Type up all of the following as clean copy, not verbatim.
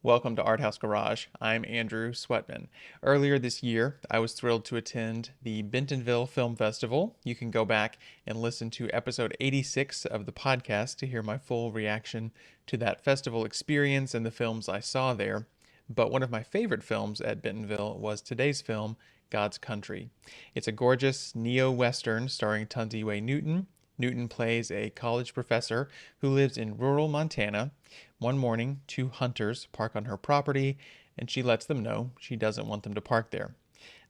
Welcome to Arthouse Garage. I'm Andrew Sweatman. Earlier this year, I was thrilled to attend the Bentonville Film Festival. You can go back and listen to episode 86 of the podcast to hear my full reaction to that festival experience and the films I saw there. But one of my favorite films at Bentonville was today's film, God's Country. It's a gorgeous neo-western starring Thandiwe Newton. Newton plays a college professor who lives in rural Montana. One morning, two hunters park on her property, and she lets them know she doesn't want them to park there.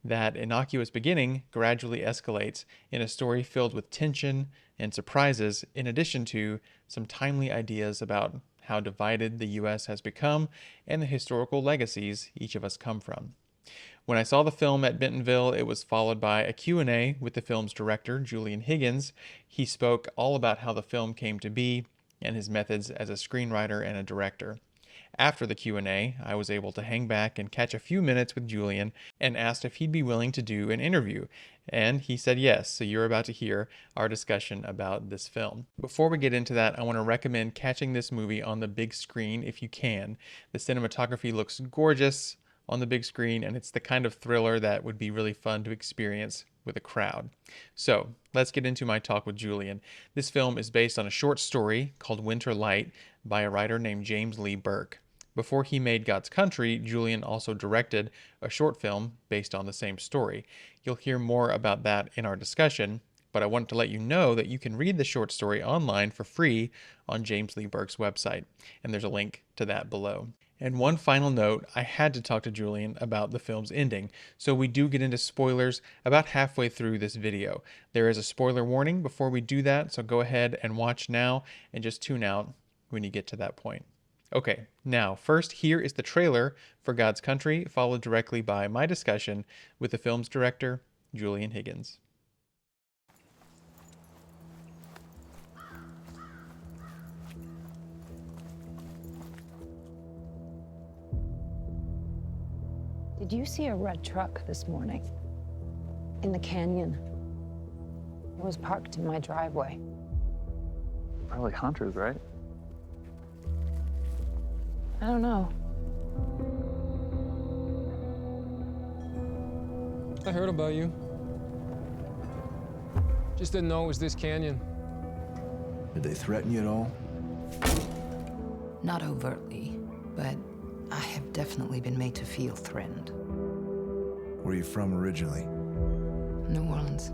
That innocuous beginning gradually escalates in a story filled with tension and surprises, in addition to some timely ideas about how divided the U.S. has become and the historical legacies each of us come from. When I saw the film at Bentonville, it was followed by a Q&A with the film's director, Julian Higgins. He spoke all about how the film came to be and his methods as a screenwriter and a director. After the Q&A, I was able to hang back and catch a few minutes with Julian and asked if he'd be willing to do an interview. And he said yes, so you're about to hear our discussion about this film. Before we get into that, I want to recommend catching this movie on the big screen if you can. The cinematography looks gorgeous on the big screen, and it's the kind of thriller that would be really fun to experience with a crowd. So let's get into my talk with Julian. This film is based on a short story called Winter Light by a writer named James Lee Burke. Before he made God's Country, Julian also directed a short film based on the same story. You'll hear more about that in our discussion, but I wanted to let you know that you can read the short story online for free on James Lee Burke's website, and there's a link to that below. And one final note, I had to talk to Julian about the film's ending, so we do get into spoilers about halfway through this video. There is a spoiler warning before we do that, so go ahead and watch now and just tune out when you get to that point. Okay, now first here is the trailer for God's Country, followed directly by my discussion with the film's director, Julian Higgins. Did you see a red truck this morning? In the canyon. It was parked in my driveway. Probably hunters, right? I don't know. I heard about you. Just didn't know it was this canyon. Did they threaten you at all? Not overtly, but I have definitely been made to feel threatened. Where are you from originally? New Orleans.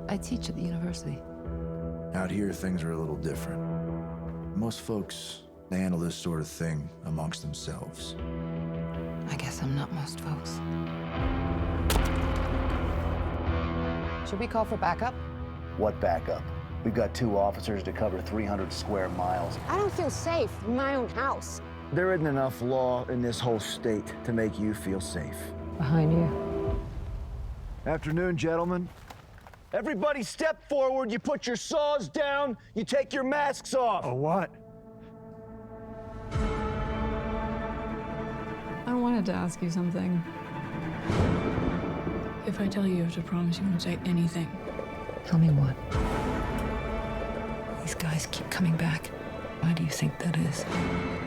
I teach at the university. Out here, things are a little different. Most folks, they handle this sort of thing amongst themselves. I guess I'm not most folks. Should we call for backup? What backup? We've got 2 officers to cover 300 square miles. I don't feel safe in my own house. There isn't enough law in this whole state to make you feel safe. Behind you. Afternoon, gentlemen. Everybody step forward, you put your saws down, you take your masks off. Oh, what? I wanted to ask you something. If I tell you, you have to promise you won't say anything. Tell me what? These guys keep coming back. Why do you think that is?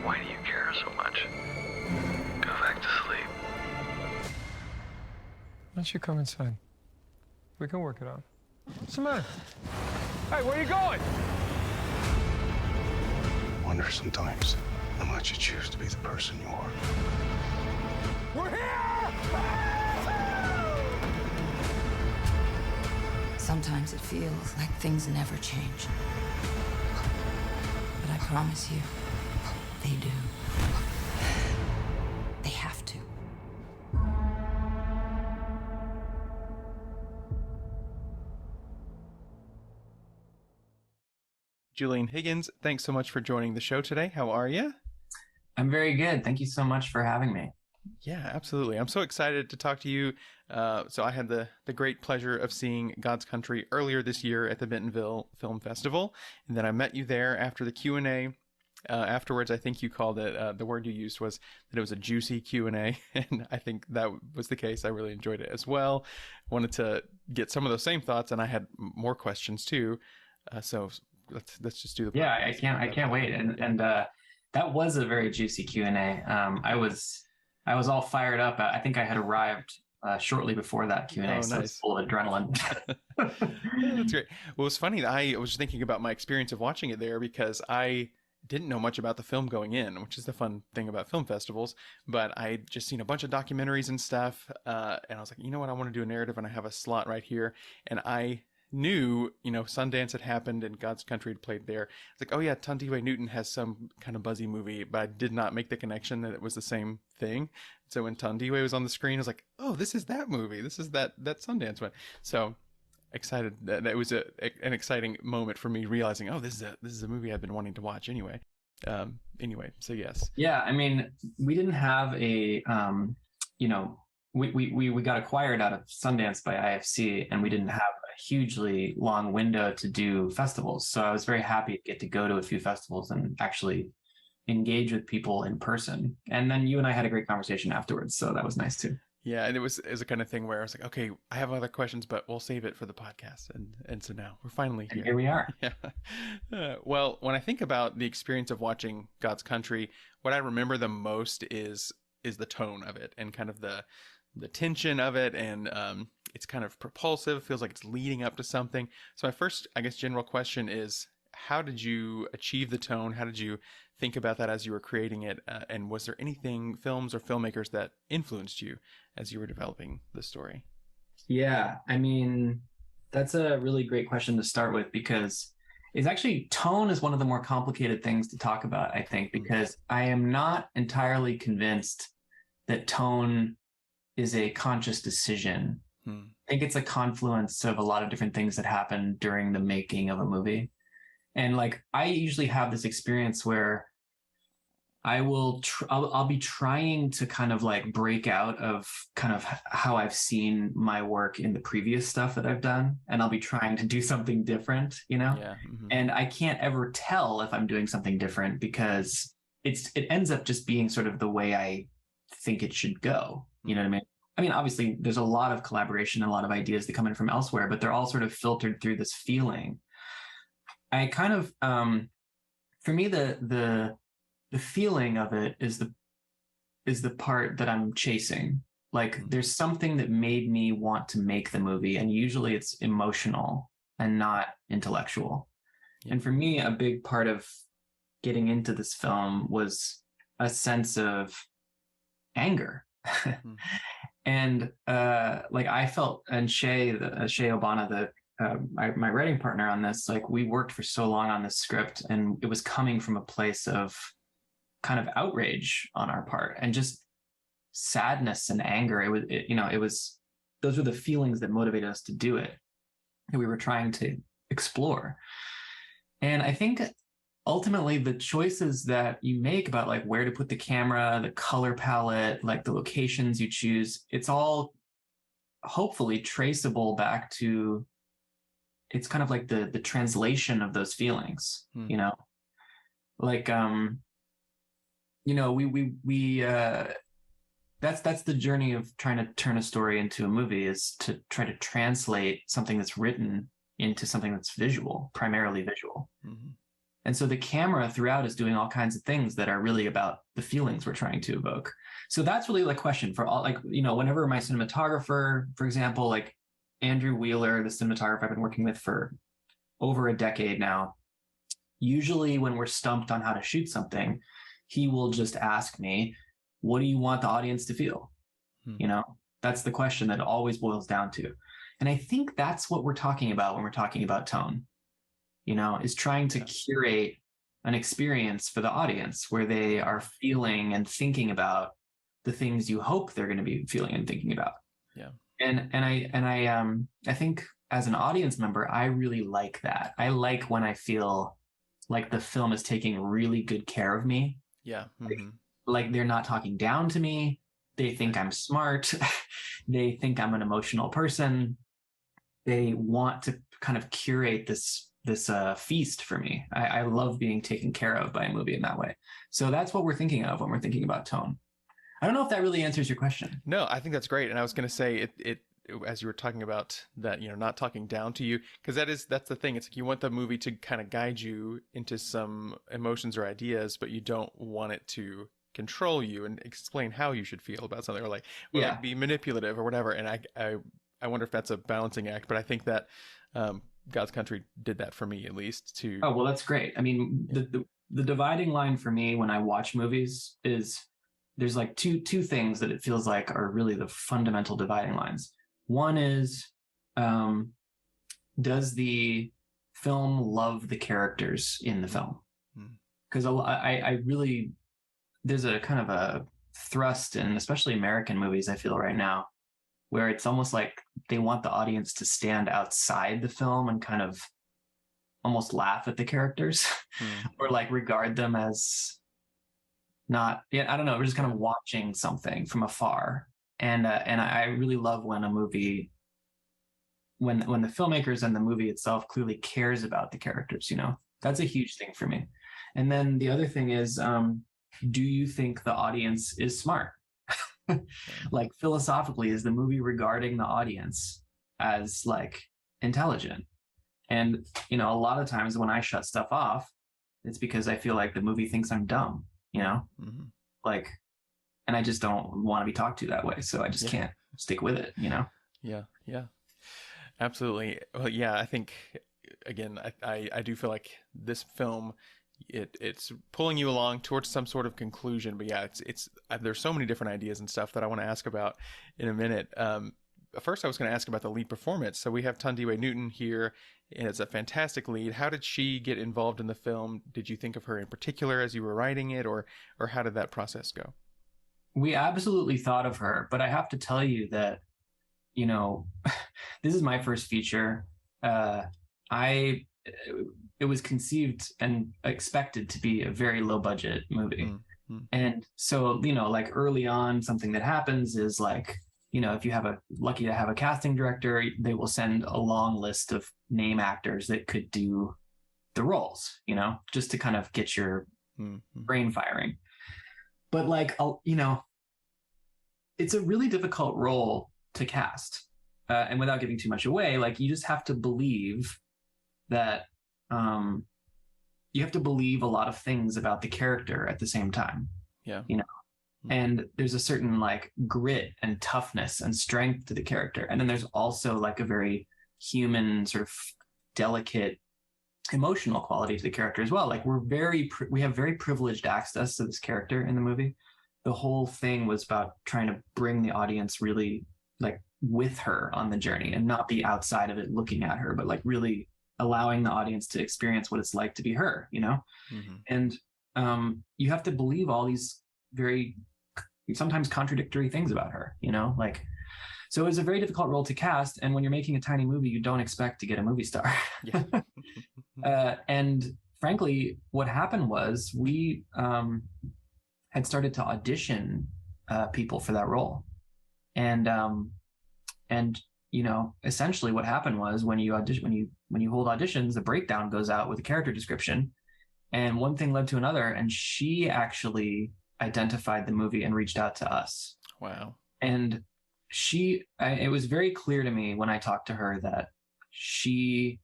Why do you care so much? Go back to sleep. Why don't you come inside? We can work it out. What's the matter? Hey, where are you going? I wonder sometimes how much you choose to be the person you are. We're here! Sometimes it feels like things never change. But I promise you, they do. They have to. Julian Higgins, thanks so much for joining the show today. How are you? I'm very good. Thank you so much for having me. Yeah, absolutely. I'm so excited to talk to you. So I had the great pleasure of seeing God's Country earlier this year at the Bentonville Film Festival. And then I met you there after the Q&A. Afterwards, I think you called it, the word you used was that it was a juicy Q&A. And I think that was the case. I really enjoyed it as well. Wanted to get some of those same thoughts, and I had more questions too. So let's just do the Yeah, I can't wait. And That was a very juicy Q&A. I was all fired up. I think I had arrived shortly before that Q&A, so nice. it's full of adrenaline. That's great. Well, it's funny. I was just thinking about my experience of watching it there because I didn't know much about the film going in, which is the fun thing about film festivals. But I just seen a bunch of documentaries and stuff, and I was like, you know what, I want to do a narrative, and I have a slot right here. And I knew, Sundance had happened and God's Country had played there. It's like, oh yeah, Thandiwe Newton has some kind of buzzy movie, but I did not make the connection that it was the same thing. So when Thandiwe was on the screen, I was like, oh, this is that movie. This is that Sundance one. So excited that it was an exciting moment for me realizing, oh, this is a movie I've been wanting to watch anyway. So yes. Yeah, I mean, we didn't have a, we got acquired out of Sundance by IFC, and we didn't have a hugely long window to do festivals. So I was very happy to get to go to a few festivals and actually engage with people in person. And then you and I had a great conversation afterwards, so that was nice too. Yeah, and it was a kind of thing where I was like, okay, I have other questions, but we'll save it for the podcast. And so now we're finally here. And here we are. Yeah. Well, when I think about the experience of watching God's Country, what I remember the most is the tone of it and kind of the tension of it. And it's kind of propulsive, feels like it's leading up to something. So my first, I guess, general question is, how did you achieve the tone? How did you think about that as you were creating it? And was there anything, films or filmmakers, that influenced you as you were developing the story? Yeah, I mean, that's a really great question to start with, because it's actually, tone is one of the more complicated things to talk about, I think, because I am not entirely convinced that tone is a conscious decision. I think it's a confluence of a lot of different things that happen during the making of a movie. And like, I usually have this experience where I'll be trying to kind of like break out of kind of how I've seen my work in the previous stuff that I've done. And I'll be trying to do something different, Yeah. Mm-hmm. And I can't ever tell if I'm doing something different, because it ends up just being sort of the way I think it should go. You know what I mean? I mean, obviously there's a lot of collaboration and a lot of ideas that come in from elsewhere, but they're all sort of filtered through this feeling. I kind of, for me, the feeling of it is the part that I'm chasing. Like, there's something that made me want to make the movie, and usually it's emotional and not intellectual. Yeah. And for me, a big part of getting into this film was a sense of anger. And like, I felt, and Shay Obana, my writing partner on this, like, we worked for so long on this script, and it was coming from a place of kind of outrage on our part and just sadness and anger. It was those were the feelings that motivated us to do it, that we were trying to explore. And I think ultimately the choices that you make about like where to put the camera, the color palette, like the locations you choose, it's all hopefully traceable back to, it's kind of like the translation of those feelings, like, that's the journey of trying to turn a story into a movie, is to try to translate something that's written into something that's visual, primarily visual. Mm-hmm. And so the camera throughout is doing all kinds of things that are really about the feelings we're trying to evoke. So that's really the question for all, like, whenever my cinematographer, for example, like Andrew Wheeler, the cinematographer I've been working with for over a decade now, usually when we're stumped on how to shoot something, he will just ask me, what do you want the audience to feel? That's the question that it always boils down to. And I think that's what we're talking about when we're talking about tone, is trying to curate an experience for the audience where they are feeling and thinking about the things you hope they're going to be feeling and thinking about. Yeah. And I think as an audience member, I really like that. I like when I feel like the film is taking really good care of me. Yeah. Mm-hmm. Like they're not talking down to me. They think I'm smart. They think I'm an emotional person. They want to kind of curate this feast for me. I love being taken care of by a movie in that way. So that's what we're thinking of when we're thinking about tone. I don't know if that really answers your question. No, I think that's great. And I was going to say as you were talking about that, not talking down to you, because that's the thing. It's like you want the movie to kind of guide you into some emotions or ideas, but you don't want it to control you and explain how you should feel about something, or like be manipulative or whatever. And I wonder if that's a balancing act, but I think that God's Country did that for me, at least. To Oh, well, that's great. I mean, the dividing line for me when I watch movies is there's like two things that it feels like are really the fundamental dividing lines. One is, does the film love the characters in the film? Because I really, there's a kind of a thrust in especially American movies, I feel right now, where it's almost like they want the audience to stand outside the film and kind of almost laugh at the characters or like regard them as not, I don't know, we're just kind of watching something from afar. And I really love when a movie, when the filmmakers and the movie itself clearly cares about the characters, that's a huge thing for me. And then the other thing is, do you think the audience is smart? Like philosophically, is the movie regarding the audience as like intelligent? And, a lot of times when I shut stuff off, it's because I feel like the movie thinks I'm dumb, like, and I just don't want to be talked to that way. So I just can't stick with it, Yeah. Absolutely. Well, yeah, I think, again, I do feel like this film, it's pulling you along towards some sort of conclusion, but yeah, it's there's so many different ideas and stuff that I want to ask about in a minute. First, I was going to ask about the lead performance. So we have Thandiwe Newton here as a fantastic lead. How did she get involved in the film? Did you think of her in particular as you were writing it, or how did that process go? We absolutely thought of her, but I have to tell you that, this is my first feature. It was conceived and expected to be a very low budget movie. And so, like early on, something that happens is like, if you have lucky to have a casting director, they will send a long list of name actors that could do the roles, just to kind of get your brain firing. But like, it's a really difficult role to cast. And without giving too much away, like you just have to believe that, you have to believe a lot of things about the character at the same time. Yeah. And there's a certain like grit and toughness and strength to the character. And then there's also like a very human sort of delicate emotional quality to the character as well. Like we have very privileged access to this character in the movie. The whole thing was about trying to bring the audience really like with her on the journey and not be outside of it looking at her, but like really allowing the audience to experience what it's like to be her, And you have to believe all these very sometimes contradictory things about her, like, so it was a very difficult role to cast. And when you're making a tiny movie, you don't expect to get a movie star. And frankly, what happened was we had started to audition people for that role. And essentially what happened was when you audition, when you hold auditions, the breakdown goes out with a character description, and one thing led to another. And she actually identified the movie and reached out to us. Wow. And it was very clear to me when I talked to her that she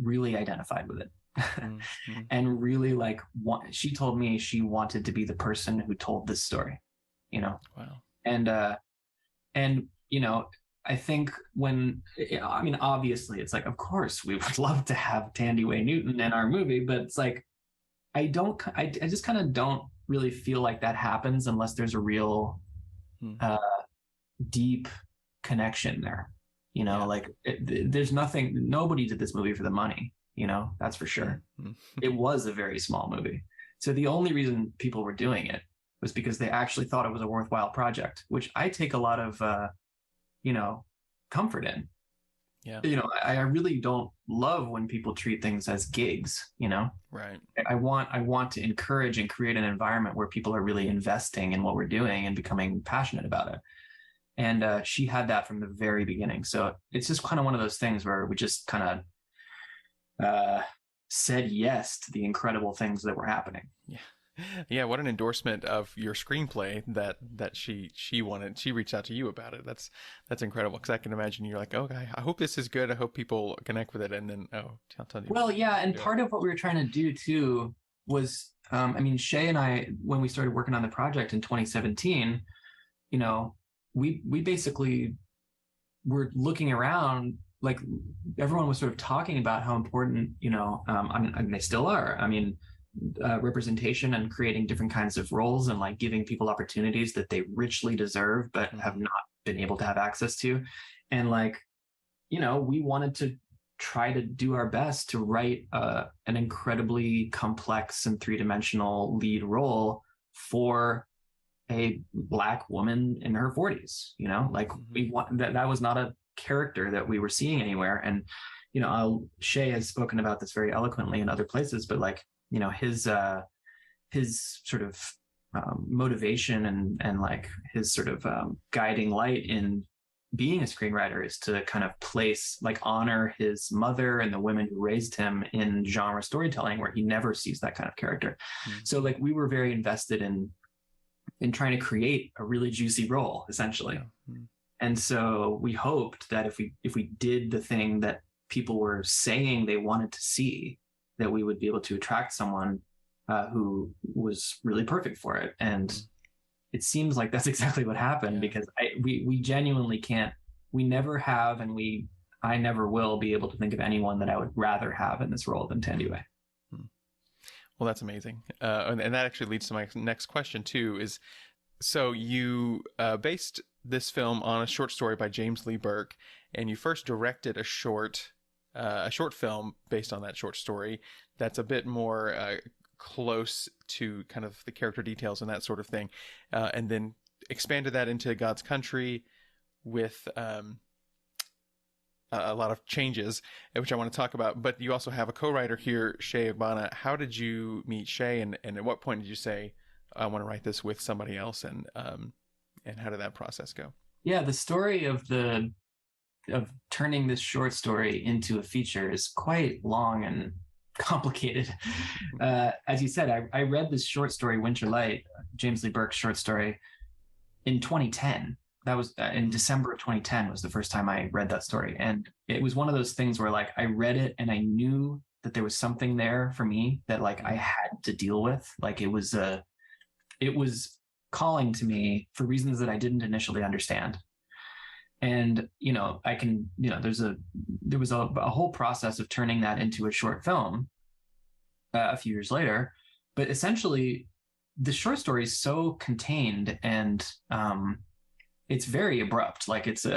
really identified with it. And really like she told me she wanted to be the person who told this story, Wow. And I think obviously it's like, of course we would love to have Thandiwe Newton in our movie, but it's like, I just kind of don't really feel like that happens unless there's a real deep connection there, like there's nobody did this movie for the money, that's for sure. It was a very small movie. So the only reason people were doing it was because they actually thought it was a worthwhile project, which I take a lot of, comfort in. Yeah. I really don't love when people treat things as gigs, Right. I want to encourage and create an environment where people are really investing in what we're doing and becoming passionate about it. And she had that from the very beginning. So it's just kind of one of those things where we just kind of said yes to the incredible things that were happening. Yeah. Yeah, what an endorsement of your screenplay that she reached out to you about it. That's incredible, because I can imagine you're like, okay, I hope this is good. I hope people connect with it, and then I'll tell you. Well, yeah, and part of what we were trying to do too was, I mean, Shay and I, when we started working on the project in 2017, you know, we basically were looking around, like everyone was sort of talking about how important, you know, and they still are. I mean, representation and creating different kinds of roles and like giving people opportunities that they richly deserve but have not been able to have access to. And like, you know, we wanted to try to do our best to write an incredibly complex and three-dimensional lead role for a Black woman in her 40s. You know, like we want that was not a character that we were seeing anywhere. And you know, Shay has spoken about this very eloquently in other places, but like, you know, his sort of motivation and like his sort of guiding light in being a screenwriter is to kind of place, like, honor his mother and the women who raised him in genre storytelling, where he never sees that kind of character. So like we were very invested in trying to create a really juicy role, essentially. And so we hoped that if we did the thing that people were saying they wanted to see, that we would be able to attract someone who was really perfect for it. And it seems like that's exactly what happened, because we genuinely can't, we never have, and I never will be able to think of anyone that I would rather have in this role than Thandiwe. Well, that's amazing. And that actually leads to my next question too, is, so you based this film on a short story by James Lee Burke, and you first directed a short film based on that short story that's a bit more close to kind of the character details and that sort of thing, and then expanded that into God's Country with a lot of changes, which I want to talk about. But you also have a co-writer here, Shay Agbana. How did you meet Shay, and at what point did you say, I want to write this with somebody else, and how did that process go? Yeah, the story of turning this short story into a feature is quite long and complicated. As you said, I read this short story, Winter Light, James Lee Burke's short story, in 2010. That was in December of 2010 was the first time I read that story. And it was one of those things where like I read it and I knew that there was something there for me that like I had to deal with. Like it was calling to me for reasons that I didn't initially understand. And, you know, there was a whole process of turning that into a short film a few years later. But essentially, the short story is so contained and it's very abrupt. Like it's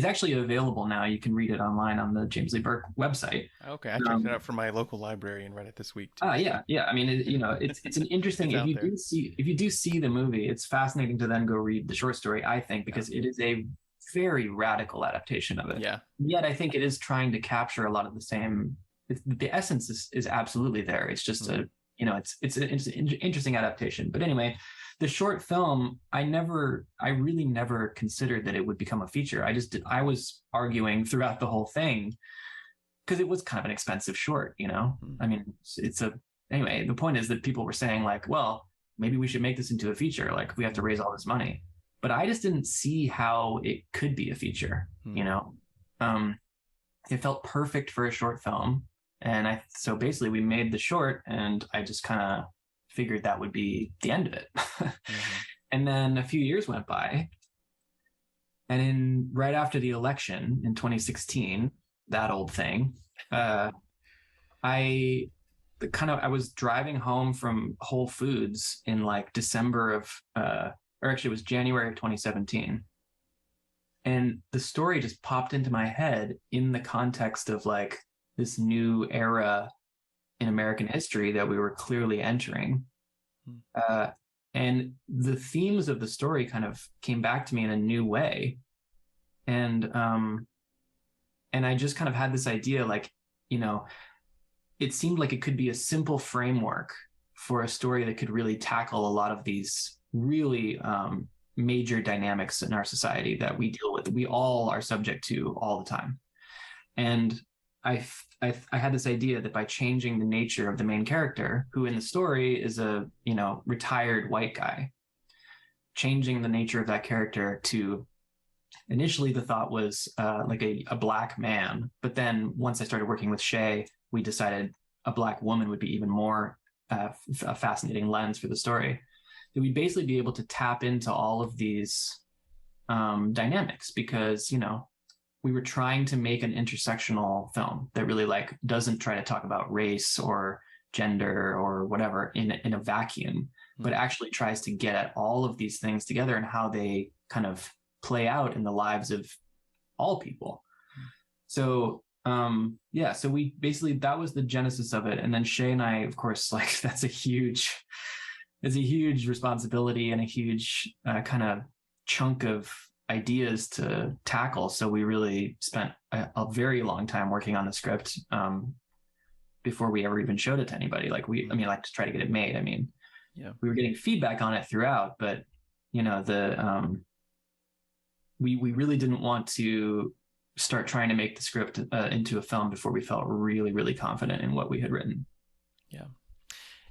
actually available now. You can read it online on the James Lee Burke website. Okay, I checked it out from my local library and read it this week too. Yeah. I mean, it's an interesting. If you do see the movie, it's fascinating to then go read the short story. I think because it is a very radical adaptation of it. Yeah. Yet I think it is trying to capture a lot of the same. The essence is absolutely there. It's just it's an interesting adaptation. But anyway, the short film, I really never considered that it would become a feature. I was arguing throughout the whole thing because it was kind of an expensive short, you know? I mean, anyway, the point is that people were saying like, well, maybe we should make this into a feature. Like we have to raise all this money. But I just didn't see how it could be a feature, you know? It felt perfect for a short film. And so basically we made the short and I just kind of figured that would be the end of it. And then a few years went by. And right after the election in 2016, that old thing, I was driving home from Whole Foods in like December of, or actually it was January of 2017. And the story just popped into my head in the context of like this new era in American history that we were clearly entering. And the themes of the story kind of came back to me in a new way. And I just kind of had this idea, like, you know, it seemed like it could be a simple framework for a story that could really tackle a lot of these really major dynamics in our society that we deal with, we all are subject to all the time. And I had this idea that by changing the nature of the main character, who in the story is a, retired white guy, changing the nature of that character to, initially the thought was like a black man. But then once I started working with Shay, we decided a black woman would be even more a fascinating lens for the story. That we'd basically be able to tap into all of these dynamics, because, we were trying to make an intersectional film that really like doesn't try to talk about race or gender or whatever in a vacuum, but actually tries to get at all of these things together and how they kind of play out in the lives of all people. So so we basically, that was the genesis of it. And then Shay and I, of course, like that's a huge responsibility and a huge kind of chunk of ideas to tackle. So we really spent a very long time working on the script before we ever even showed it to anybody. Like to try to get it made. We were getting feedback on it throughout, but we really didn't want to start trying to make the script into a film before we felt really, really confident in what we had written.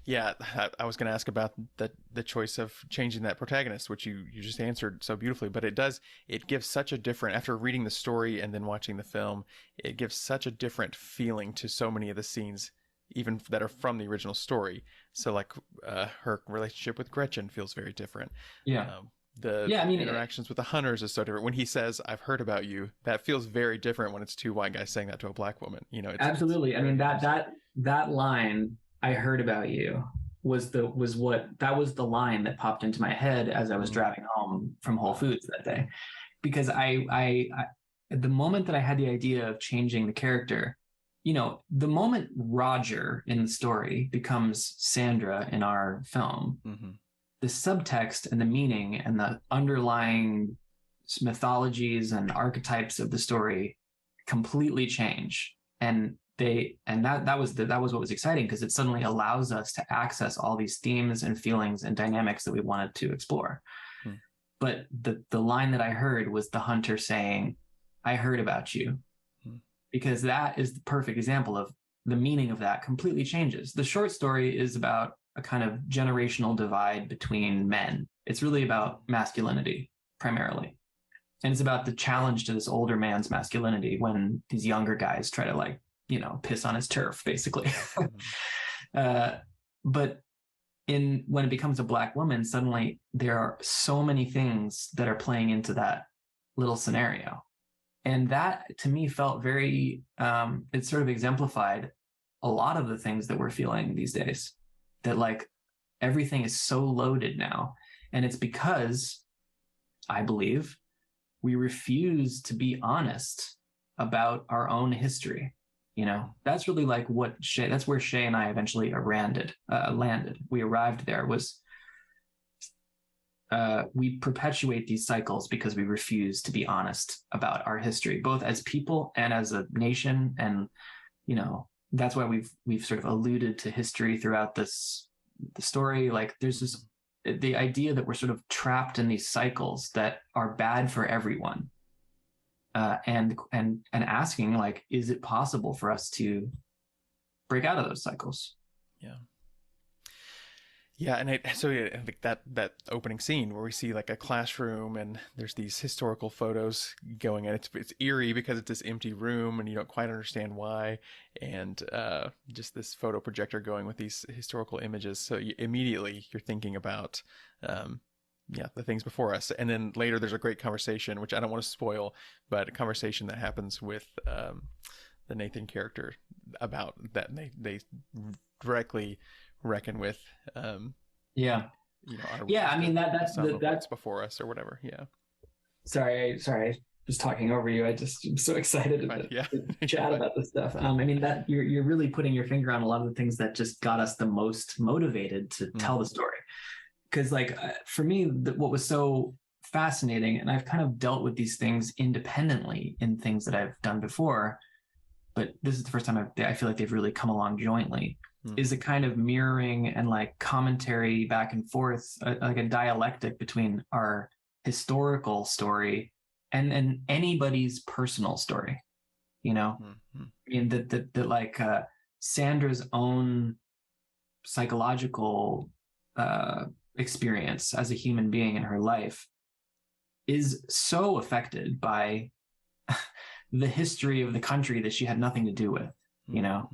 Yeah, I was going to ask about the choice of changing that protagonist, which you just answered so beautifully. But it gives such a different, after reading the story and then watching the film, it gives such a different feeling to so many of the scenes, even that are from the original story. So like her relationship with Gretchen feels very different. Interactions with the hunters is so different. When he says, "I've heard about you," that feels very different when it's two white guys saying that to a black woman. Absolutely. That line, "I heard about you," was the line that popped into my head as I was driving home from Whole Foods that day, because I the moment that I had the idea of changing the character, the moment Roger in the story becomes Sandra in our film, the subtext and the meaning and the underlying mythologies and archetypes of the story completely change. And that was what was exciting, because it suddenly allows us to access all these themes and feelings and dynamics that we wanted to explore. But the line that I heard was the hunter saying, "I heard about you," because that is the perfect example of the meaning of that completely changes. The short story is about a kind of generational divide between men. It's really about masculinity primarily. And it's about the challenge to this older man's masculinity when these younger guys try to piss on his turf, basically. But when it becomes a black woman, suddenly there are so many things that are playing into that little scenario. And that to me felt very, it sort of exemplified a lot of the things that we're feeling these days, that like everything is so loaded now. And it's because I believe we refuse to be honest about our own history. That's really like that's where Shay and I eventually landed. We arrived there we perpetuate these cycles because we refuse to be honest about our history, both as people and as a nation. And, that's why we've sort of alluded to history throughout the story. Like there's the idea that we're sort of trapped in these cycles that are bad for everyone. And asking, like, is it possible for us to break out of those cycles? Yeah, and I think that opening scene where we see like a classroom and there's these historical photos going, and it's eerie because it's this empty room and you don't quite understand why, and just this photo projector going with these historical images. So immediately you're thinking about the things before us. And then later there's a great conversation, which I don't want to spoil, but a conversation that happens with the Nathan character about that they directly reckon with that's before us or whatever. Sorry, I was talking over you. I'm so excited to chat about this stuff. That you're really putting your finger on a lot of the things that just got us the most motivated to tell the story. Because for me, what was so fascinating, and I've kind of dealt with these things independently in things that I've done before, but this is the first time I feel like they've really come along jointly, is a kind of mirroring and like commentary back and forth, like a dialectic between our historical story and anybody's personal story. you know. I mean, that like Sandra's own psychological experience as a human being in her life is so affected by the history of the country that she had nothing to do with, you know.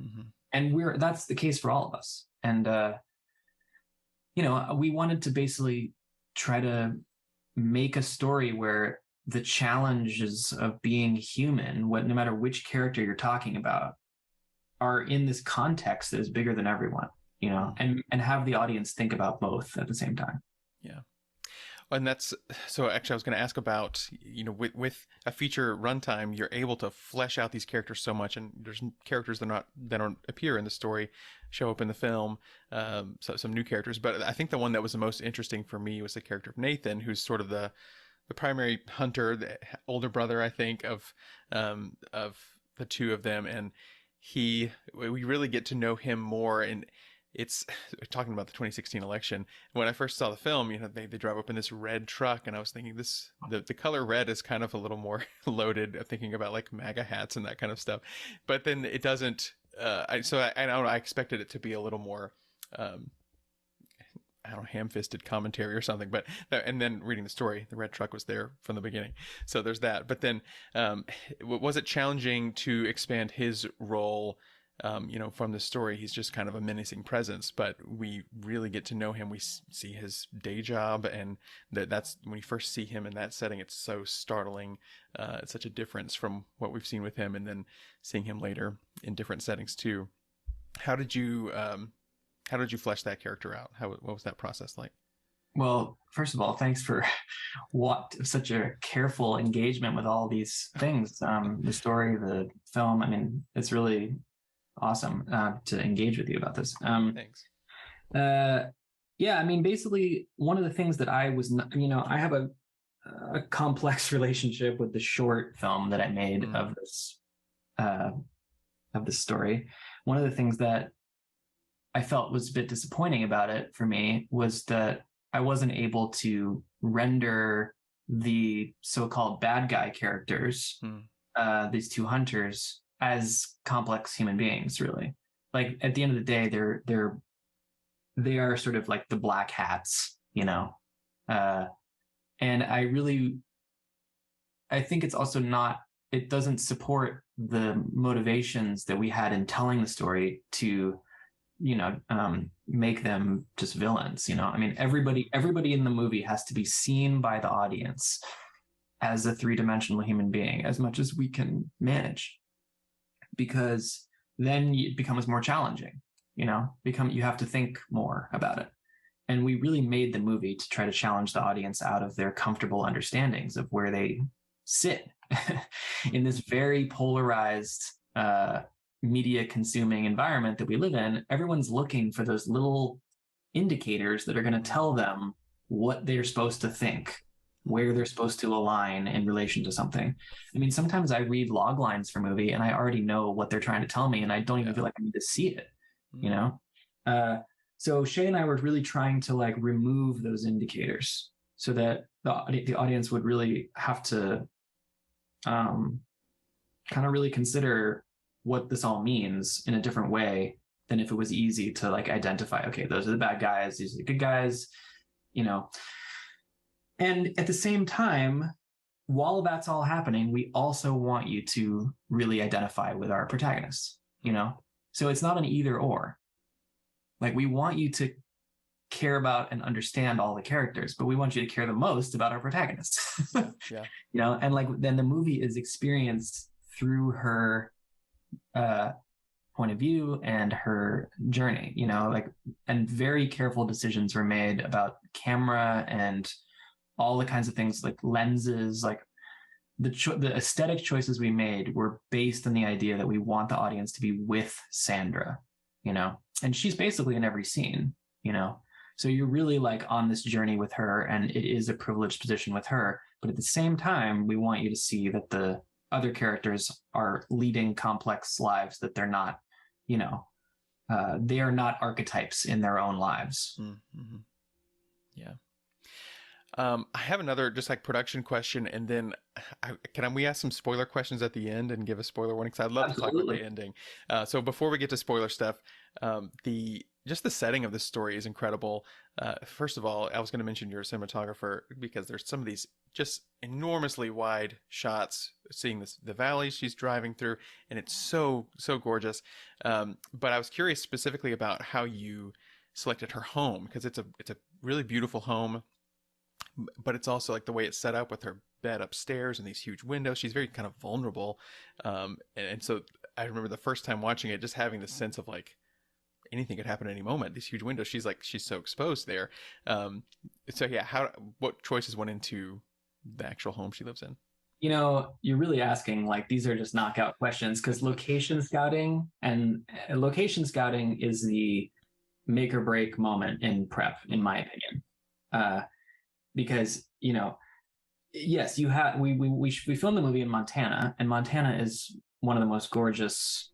And that's the case for all of us. And you know, we wanted to basically try to make a story where the challenges of being human, no matter which character you're talking about, are in this context that is bigger than everyone, you know, and have the audience think about both at the same time. Yeah. And that's, so actually I was going to ask about, you know, with a feature runtime, you're able to flesh out these characters so much, and there's characters that don't appear in the story show up in the film, so some new characters. But I think the one that was the most interesting for me was the character of Nathan, who's sort of the primary hunter, the older brother, I think, of the two of them. And we really get to know him more. And it's talking about the 2016 election. When I first saw the film, you know, they drive up in this red truck, and I was thinking the color red is kind of a little more loaded, thinking about like MAGA hats and that kind of stuff. But then it doesn't. I don't know. I expected it to be a little more, I don't know, ham-fisted commentary or something. But and then reading the story, the red truck was there from the beginning, so there's that. But then, was it challenging to expand his role? You know, from the story, he's just kind of a menacing presence, but we really get to know him. We see his day job, and that's when we first see him in that setting. It's so startling. It's such a difference from what we've seen with him, and then seeing him later in different settings too. How did you flesh that character out? What was that process like? Well, first of all, thanks for such a careful engagement with all these things. The story, the film. I mean, it's really awesome to engage with you about this. Thanks. Yeah, I mean, basically, one of the things that I was, you know, I have a complex relationship with the short film that I made of this story. One of the things that I felt was a bit disappointing about it for me was that I wasn't able to render the so-called bad guy characters, these two hunters, as complex human beings, really. Like, at the end of the day, they are sort of like the black hats, you know. And I think it's also it doesn't support the motivations that we had in telling the story to, you know, make them just villains, you know. I mean, everybody in the movie has to be seen by the audience as a three-dimensional human being as much as we can manage, because then it becomes more challenging, you know. You have to think more about it. And we really made the movie to try to challenge the audience out of their comfortable understandings of where they sit in this very polarized media consuming environment that we live in. Everyone's looking for those little indicators that are going to tell them what they're supposed to think, where they're supposed to align in relation to something. I mean, sometimes I read log lines for a movie and I already know what they're trying to tell me, and I don't even feel like I need to see it, you know? So Shay and I were really trying to like remove those indicators so that the audience would really have to kind of really consider what this all means in a different way than if it was easy to like identify, okay, those are the bad guys, these are the good guys, you know. And at the same time, while that's all happening, we also want you to really identify with our protagonists, you know? So it's not an either or. Like, we want you to care about and understand all the characters, but we want you to care the most about our protagonists. Yeah. You know, and like, then the movie is experienced through her point of view and her journey, you know, like, and very careful decisions were made about camera and all the kinds of things, like lenses, like the aesthetic choices we made were based on the idea that we want the audience to be with Sandra, you know, and she's basically in every scene, you know, so you're really like on this journey with her, and it is a privileged position with her. But at the same time, we want you to see that the other characters are leading complex lives, that they're not, you know, they are not archetypes in their own lives. Mm-hmm. Yeah. I have another just like production question, and then can we ask some spoiler questions at the end and give a spoiler warning? Because I'd love to talk about the ending. So before we get to spoiler stuff, the setting of this story is incredible. First of all, I was going to mention your cinematographer because there's some of these just enormously wide shots, seeing the valleys she's driving through, and it's so gorgeous. But I was curious specifically about how you selected her home, because it's a really beautiful home. But it's also like the way it's set up with her bed upstairs and these huge windows. She's very kind of vulnerable. And so I remember the first time watching it, just having the sense of like anything could happen at any moment. These huge windows, she's so exposed there. So yeah, what choices went into the actual home she lives in? You know, you're really asking, like, these are just knockout questions, because location scouting is the make or break moment in prep, in my opinion. Because, you know, yes, we filmed the movie in Montana, and Montana is one of the most gorgeous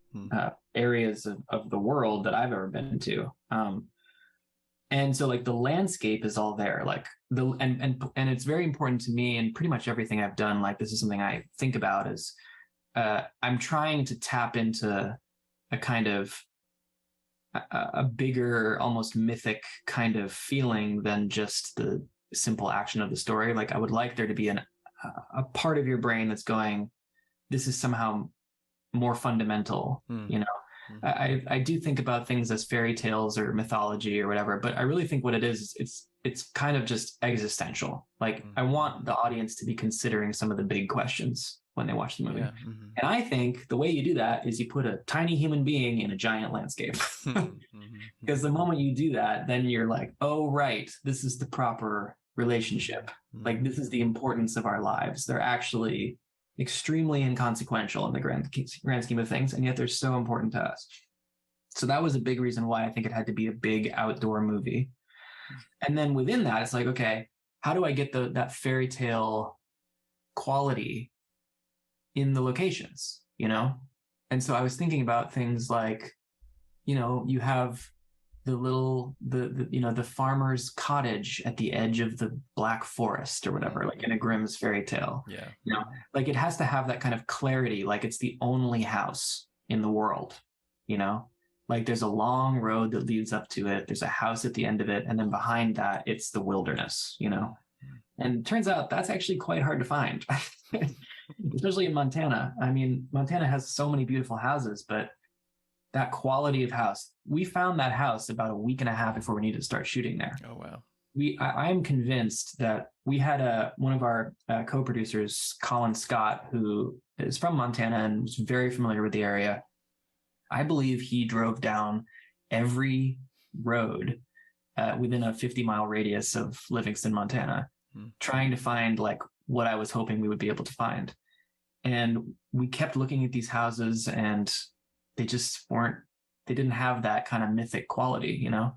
areas of the world that I've ever been to. And so like the landscape is all there, like and it's very important to me, and pretty much everything I've done, like this is something I think about, is I'm trying to tap into a kind of a bigger, almost mythic kind of feeling than just the simple action of the story. Like I would like there to be a part of your brain that's going, this is somehow more fundamental, you know. I do think about things as fairy tales or mythology or whatever, but I really think what it is, it's kind of just existential. Like I want the audience to be considering some of the big questions when they watch the movie. Yeah. And I think the way you do that is you put a tiny human being in a giant landscape. Because the moment you do that, then you're like, oh, right, this is the proper relationship. Like this is the importance of our lives. They're actually extremely inconsequential in the grand scheme of things, and yet they're so important to us. So that was a big reason why I think it had to be a big outdoor movie. And then within that, it's like, okay, how do I get that fairy tale quality in the locations, you know? And so I was thinking about things like, you know, you have the farmer's cottage at the edge of the Black Forest or whatever, like in a Grimm's fairy tale. Yeah. You know, like it has to have that kind of clarity, like it's the only house in the world, you know? Like there's a long road that leads up to it. There's a house at the end of it. And then behind that, it's the wilderness, you know? And it turns out that's actually quite hard to find, especially in Montana. I mean, Montana has so many beautiful houses, but that quality of house, we found that house about a week and a half before we needed to start shooting there. Oh, wow. I'm convinced that we had one of our co-producers, Colin Scott, who is from Montana and was very familiar with the area. I believe he drove down every road within a 50-mile radius of Livingston, Montana, trying to find like what I was hoping we would be able to find. And we kept looking at these houses, and they just they didn't have that kind of mythic quality, you know?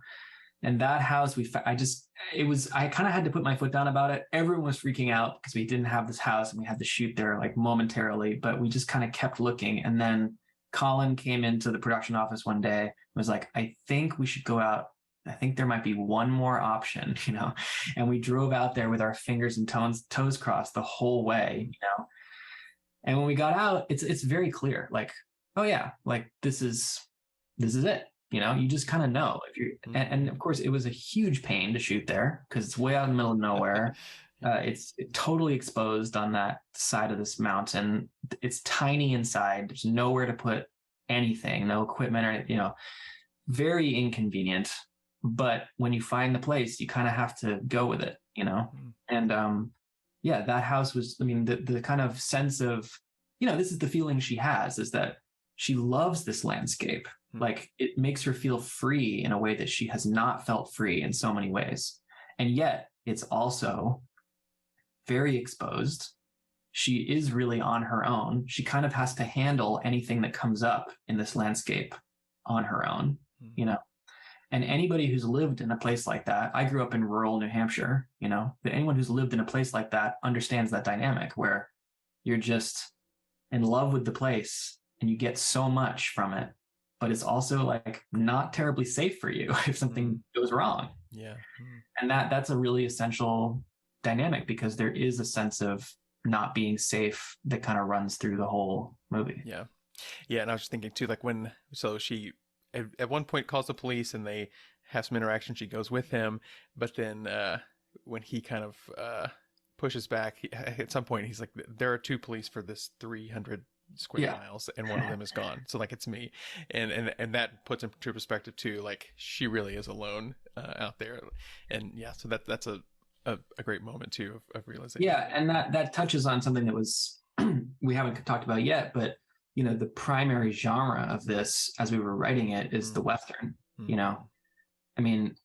And that house, I kind of had to put my foot down about it. Everyone was freaking out because we didn't have this house and we had to shoot there like momentarily, but we just kind of kept looking. And then Colin came into the production office one day and was like, I think we should go out. I think there might be one more option, you know? And we drove out there with our fingers and toes crossed the whole way, you know? And when we got out, it's very clear, like, oh yeah, like this is it. You know, you just kind of know if you're, and of course it was a huge pain to shoot there because it's way out in the middle of nowhere. It's totally exposed on that side of this mountain. It's tiny inside. There's nowhere to put anything, no equipment or, you know, very inconvenient. But when you find the place, you kind of have to go with it, you know? And yeah, that house was, I mean, the kind of sense of, you know, this is the feeling she has, is that she loves this landscape. Like it makes her feel free in a way that she has not felt free in so many ways. And yet it's also very exposed. She is really on her own. She kind of has to handle anything that comes up in this landscape on her own, you know? And anybody who's lived in a place like that, I grew up in rural New Hampshire, you know, but anyone who's lived in a place like that understands that dynamic where you're just in love with the place and you get so much from it, but it's also like not terribly safe for you if something goes wrong. Yeah. And that's a really essential dynamic because there is a sense of not being safe that kind of runs through the whole movie. Yeah. Yeah. And I was just thinking too, like so she at one point calls the police and they have some interaction. She goes with him, but then when he kind of pushes back, at some point he's like, there are 2 police for this 300 square miles and one of them is gone, so like it's me, and that puts into perspective too, like she really is alone out there. And yeah, so that's a great moment too of realization. Yeah, and that touches on something that was we haven't talked about yet, but you know, the primary genre of this as we were writing it is the Western. You know, I mean,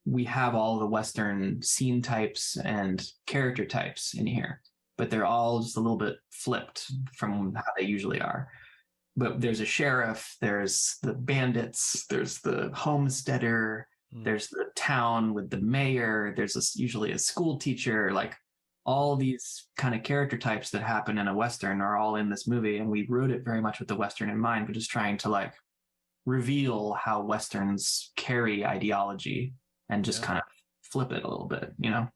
we have all the Western scene types and character types in here, but they're all just a little bit flipped from how they usually are. But there's a sheriff, there's the bandits, there's the homesteader, there's the town with the mayor, there's usually a school teacher. Like all these kind of character types that happen in a Western are all in this movie. And we wrote it very much with the Western in mind, but just trying to like reveal how Westerns carry ideology and just kind of flip it a little bit, you know?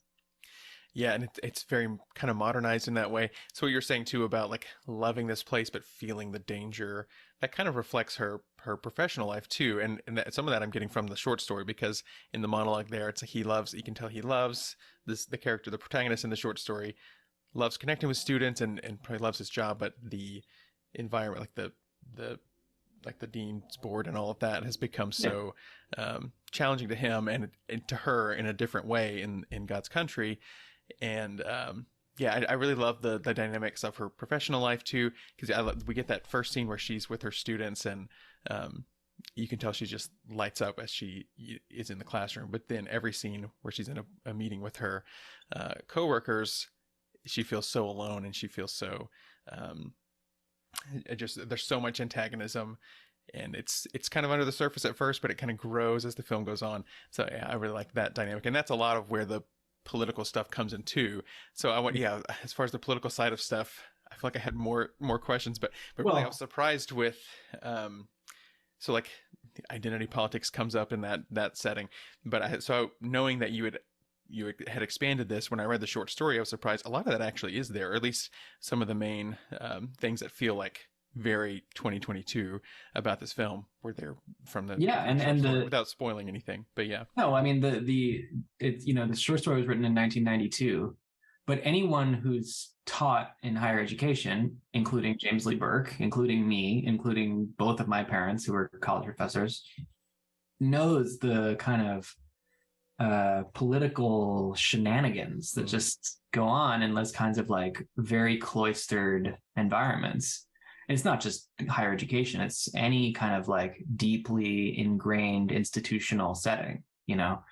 Yeah, and it's very kind of modernized in that way. So what you're saying too about like loving this place but feeling the danger, that kind of reflects her professional life too. And some of that I'm getting from the short story, because in the monologue there, it's like you can tell he loves the character, the protagonist in the short story, loves connecting with students and probably loves his job, but the environment, like the dean's board and all of that has become so challenging to him and to her in a different way in God's country. And I really love the dynamics of her professional life too, because we get that first scene where she's with her students and you can tell she just lights up as she is in the classroom. But then every scene where she's in a meeting with her coworkers, she feels so alone and she feels so there's so much antagonism, and it's kind of under the surface at first, but it kind of grows as the film goes on. So yeah, I really like that dynamic, and that's a lot of where the political stuff comes in too. So as far as the political side of stuff, I feel like I had more questions, but really I was surprised with so like the identity politics comes up in that setting, but so knowing that you had expanded this, when I read the short story, I was surprised a lot of that actually is there, or at least some of the main things that feel like very 2022 about this film were there from the without spoiling anything. But yeah, no, I mean the short story was written in 1992, but anyone who's taught in higher education, including James Lee Burke, including me, including both of my parents who were college professors, knows the kind of political shenanigans that just go on in those kinds of like very cloistered environments. And it's not just higher education, it's any kind of like deeply ingrained institutional setting. You know,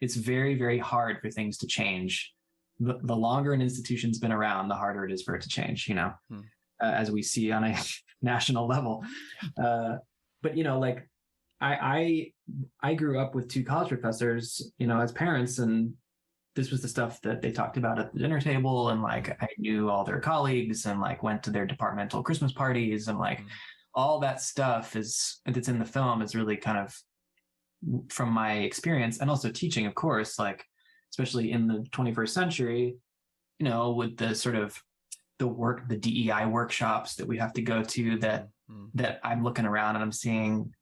it's very, very hard for things to change. The longer an institution's been around, the harder it is for it to change, you know, as we see on a national level. But, you know, like I grew up with 2 college professors, you know, as parents, and this was the stuff that they talked about at the dinner table. And like, I knew all their colleagues and like went to their departmental Christmas parties, and like all that stuff that's in the film is really kind of from my experience, and also teaching, of course, like, especially in the 21st century, you know, with the sort of the DEI workshops that we have to go to, that I'm looking around and I'm seeing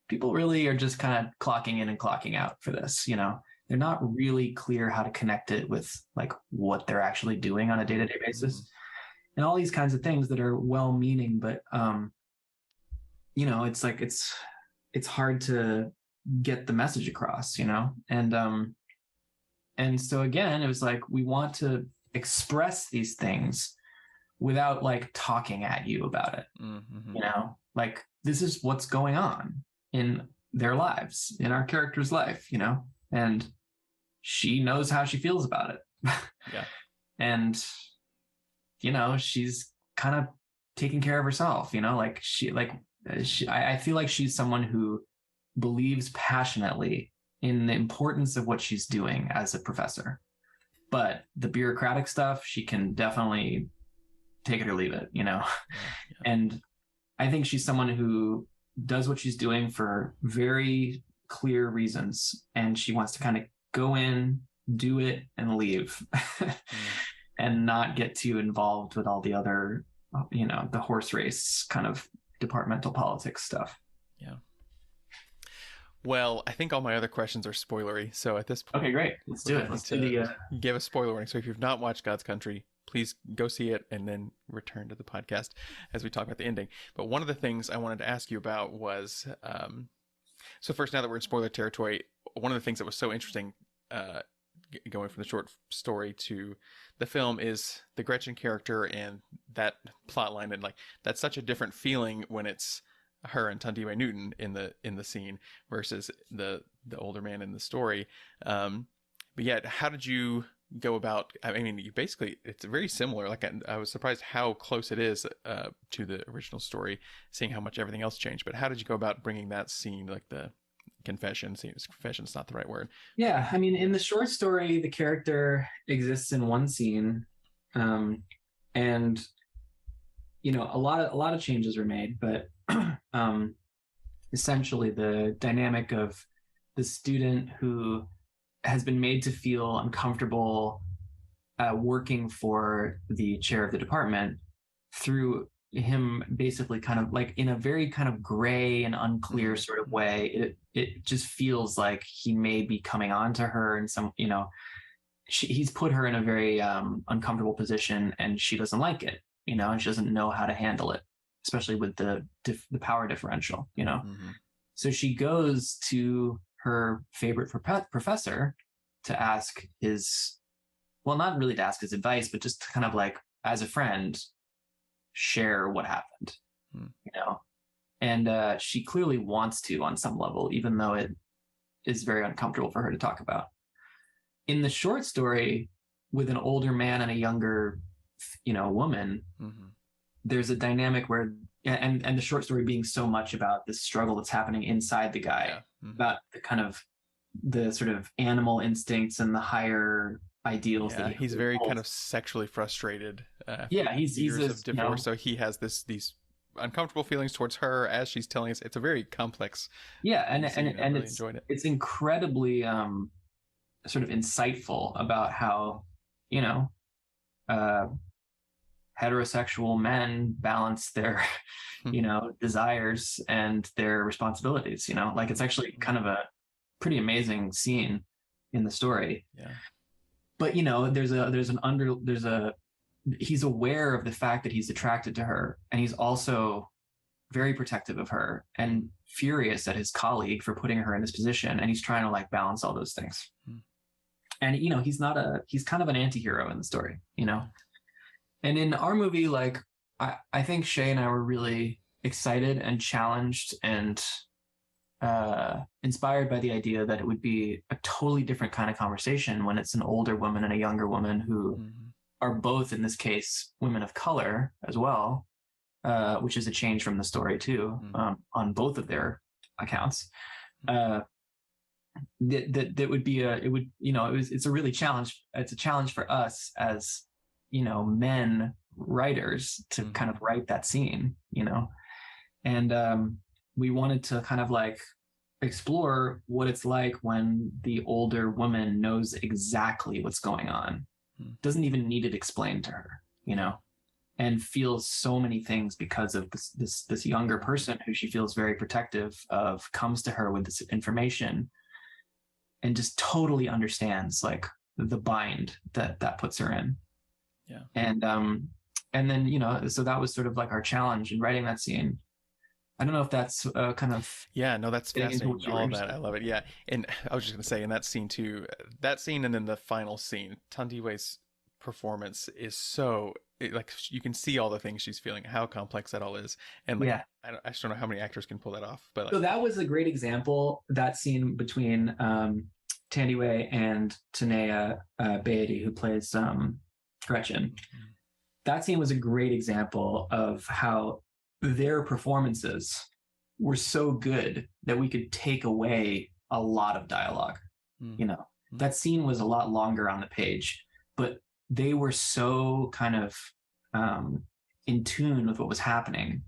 people really are just kind of clocking in and clocking out for this, you know. They're not really clear how to connect it with like what they're actually doing on a day-to-day basis, and all these kinds of things that are well-meaning, but you know, it's like it's hard to get the message across, you know. And so again, it was like, we want to express these things without like talking at you about it. You know, like, this is what's going on in their lives, in our character's life, you know, and she knows how she feels about it. Yeah. And, you know, she's kind of taking care of herself, you know, like I feel like she's someone who believes passionately in the importance of what she's doing as a professor, but the bureaucratic stuff, she can definitely take it or leave it, you know. Yeah. And I think she's someone who does what she's doing for very clear reasons, and she wants to kind of go in do it and leave and not get too involved with all the other, the horse race kind of departmental politics stuff. Yeah. Well, I think all my other questions are spoilery. So at this point, okay, great. Let's do it. Let's do the give a spoiler warning. So if you've not watched God's Country, please go see it and then return to the podcast as we talk about the ending. But one of the things I wanted to ask you about was, so first, now that we're in spoiler territory, one of the things that was so interesting, going from the short story to the film, is the Gretchen character and that plot line. And like, that's such a different feeling when it's her and Thandiwe Newton in the scene versus the older man in the story. But yet, how did you go about? I mean, you basically, it's very similar. Like, I was surprised how close it is to the original story, seeing how much everything else changed. But how did you go about bringing that scene, like the confession? Confession's not the right word. Yeah, I mean, in the short story, the character exists in one scene, and a lot of changes were made, but essentially the dynamic of the student who has been made to feel uncomfortable working for the chair of the department, through him basically kind of like in a very kind of gray and unclear sort of way, it just feels like he may be coming on to her, and some, he's put her in a very uncomfortable position, and she doesn't like it, and she doesn't know how to handle it, especially with the power differential, So she goes to her favorite professor to ask not really to ask his advice, but just to kind of like, as a friend, share what happened, and she clearly wants to on some level, even though it is very uncomfortable for her to talk about. In the short story, with an older man and a younger, woman, there's a dynamic where, and the short story being so much about the struggle that's happening inside the guy, about the kind of the sort of animal instincts and the higher ideals. Yeah, he's very kind of sexually frustrated. He's years of divorce, so he has these uncomfortable feelings towards her as she's telling us. It's a very complex. Yeah, and really it's enjoyed it. It's incredibly sort of insightful about how heterosexual men balance their desires and their responsibilities. Like, it's actually kind of a pretty amazing scene in the story. Yeah. But he's aware of the fact that he's attracted to her, and he's also very protective of her and furious at his colleague for putting her in this position, and he's trying to like balance all those things. And he's kind of an anti-hero in the story, And in our movie, like, I think Shay and I were really excited and challenged and inspired by the idea that it would be a totally different kind of conversation when it's an older woman and a younger woman who are both, in this case, women of color as well, which is a change from the story too, on both of their accounts. It's a really challenge. It's a challenge for us as, men writers to kind of write that scene, and we wanted to kind of like explore what it's like when the older woman knows exactly what's going on, doesn't even need it explained to her, and feels so many things because of this younger person who she feels very protective of, comes to her with this information and just totally understands like the bind that puts her in. Yeah. And then, so that was sort of like our challenge in writing that scene. I don't know if that's kind of... Yeah, no, that's fascinating. All of that. I love it. Yeah. And I was just going to say, in that scene too, that scene and then the final scene, Thandiwe's performance is so... like, you can see all the things she's feeling, how complex that all is. And like, I just don't know how many actors can pull that off. But so that was a great example, that scene between Thandiwe and Tanea Beatty, who plays Gretchen. That scene was a great example of how their performances were so good that we could take away a lot of dialogue. That scene was a lot longer on the page, but they were so kind of in tune with what was happening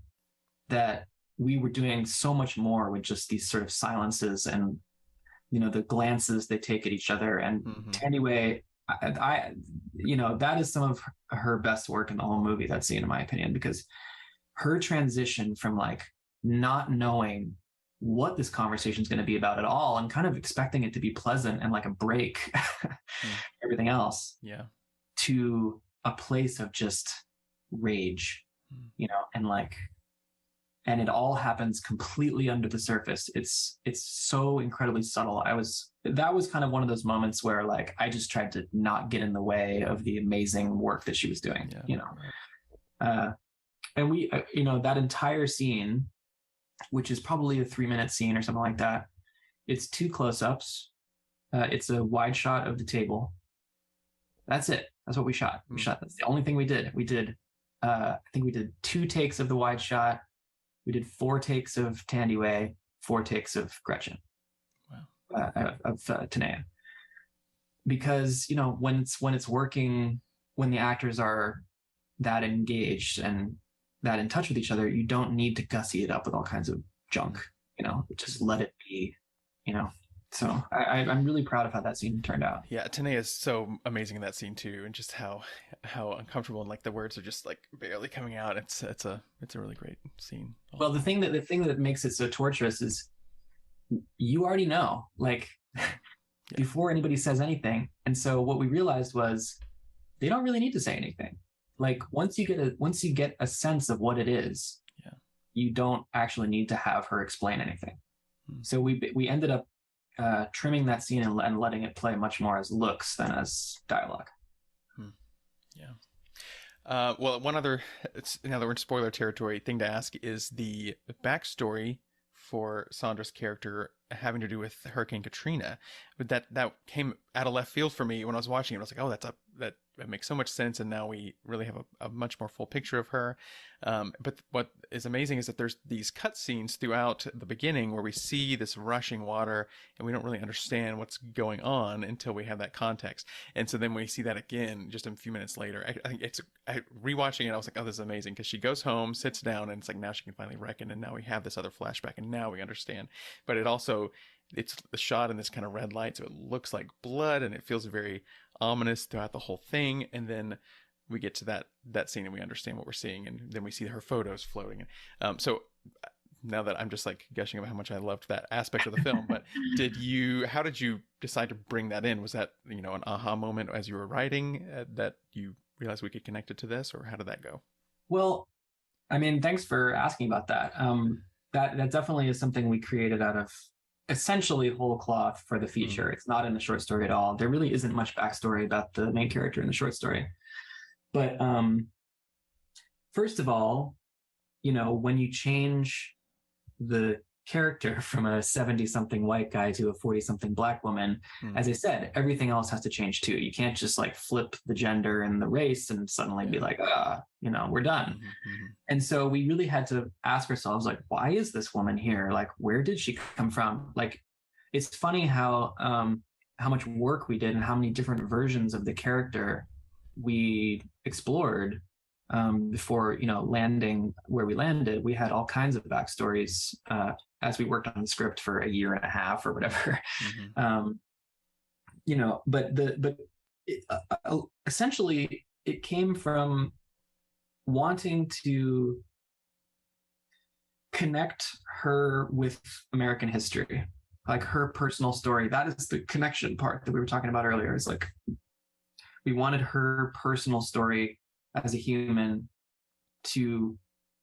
that we were doing so much more with just these sort of silences and the glances they take at each other. And Thandiwe, I that is some of her best work in the whole movie, that scene, in my opinion, because her transition from like not knowing what this conversation is going to be about at all and kind of expecting it to be pleasant and like a break everything else, to a place of just rage, and it all happens completely under the surface. It's so incredibly subtle. That was kind of one of those moments where like I just tried to not get in the way of the amazing work that she was doing. And we that entire scene, which is probably a 3-minute scene or something like that, it's 2 close-ups. It's a wide shot of the table. That's it. That's what we shot. That's the only thing we did. I think we did 2 takes of the wide shot. We did 4 takes of Thandiwe, 4 takes of Gretchen. Wow. Of Tanea. Because, when it's working, when the actors are that engaged and that in touch with each other, you don't need to gussy it up with all kinds of junk, just let it be, So I'm really proud of how that scene turned out. Yeah, Tanea is so amazing in that scene too, and just how uncomfortable and like the words are just like barely coming out. It's a really great scene. Well, the thing that makes it so torturous is you already know, like before anybody says anything, and so what we realized was they don't really need to say anything. Like once you get a sense of what it is, you don't actually need to have her explain anything. So we ended up trimming that scene and letting it play much more as looks than as dialogue. Well, one other, now that we're in spoiler territory, thing to ask is the backstory for Sandra's character having to do with Hurricane Katrina. But that came out of left field for me when I was watching it. I was like, oh, that makes so much sense, and now we really have a much more full picture of her. But what is amazing is that there's these cut scenes throughout the beginning where we see this rushing water and we don't really understand what's going on until we have that context. And so then we see that again just a few minutes later. I think rewatching it, I was like, oh, this is amazing, because she goes home, sits down, and it's like now she can finally reckon, and now we have this other flashback, and now we understand. But it's the shot in this kind of red light, so it looks like blood, and it feels very ominous throughout the whole thing. And then we get to that scene and we understand what we're seeing, and then we see her photos floating. So now that I'm just like gushing about how much I loved that aspect of the film, but how did you decide to bring that in? Was that, an aha moment as you were writing that you realized we could connect it to this, or how did that go? Well, I mean, thanks for asking about that. That definitely is something we created out of essentially whole cloth for the feature. It's not in the short story at all. There really isn't much backstory about the main character in the short story. But first of all, when you change the character from a 70-something white guy to a 40-something black woman, as I said, everything else has to change too. You can't just like flip the gender and the race and suddenly be like, we're done. And so we really had to ask ourselves, like, why is this woman here? Like, where did she come from? Like, it's funny how much work we did and how many different versions of the character we explored before, landing where we landed. We had all kinds of backstories as we worked on the script for a year and a half or whatever. Essentially it came from wanting to connect her with American history, like her personal story. That is the connection part that we were talking about earlier. It's like we wanted her personal story as a human to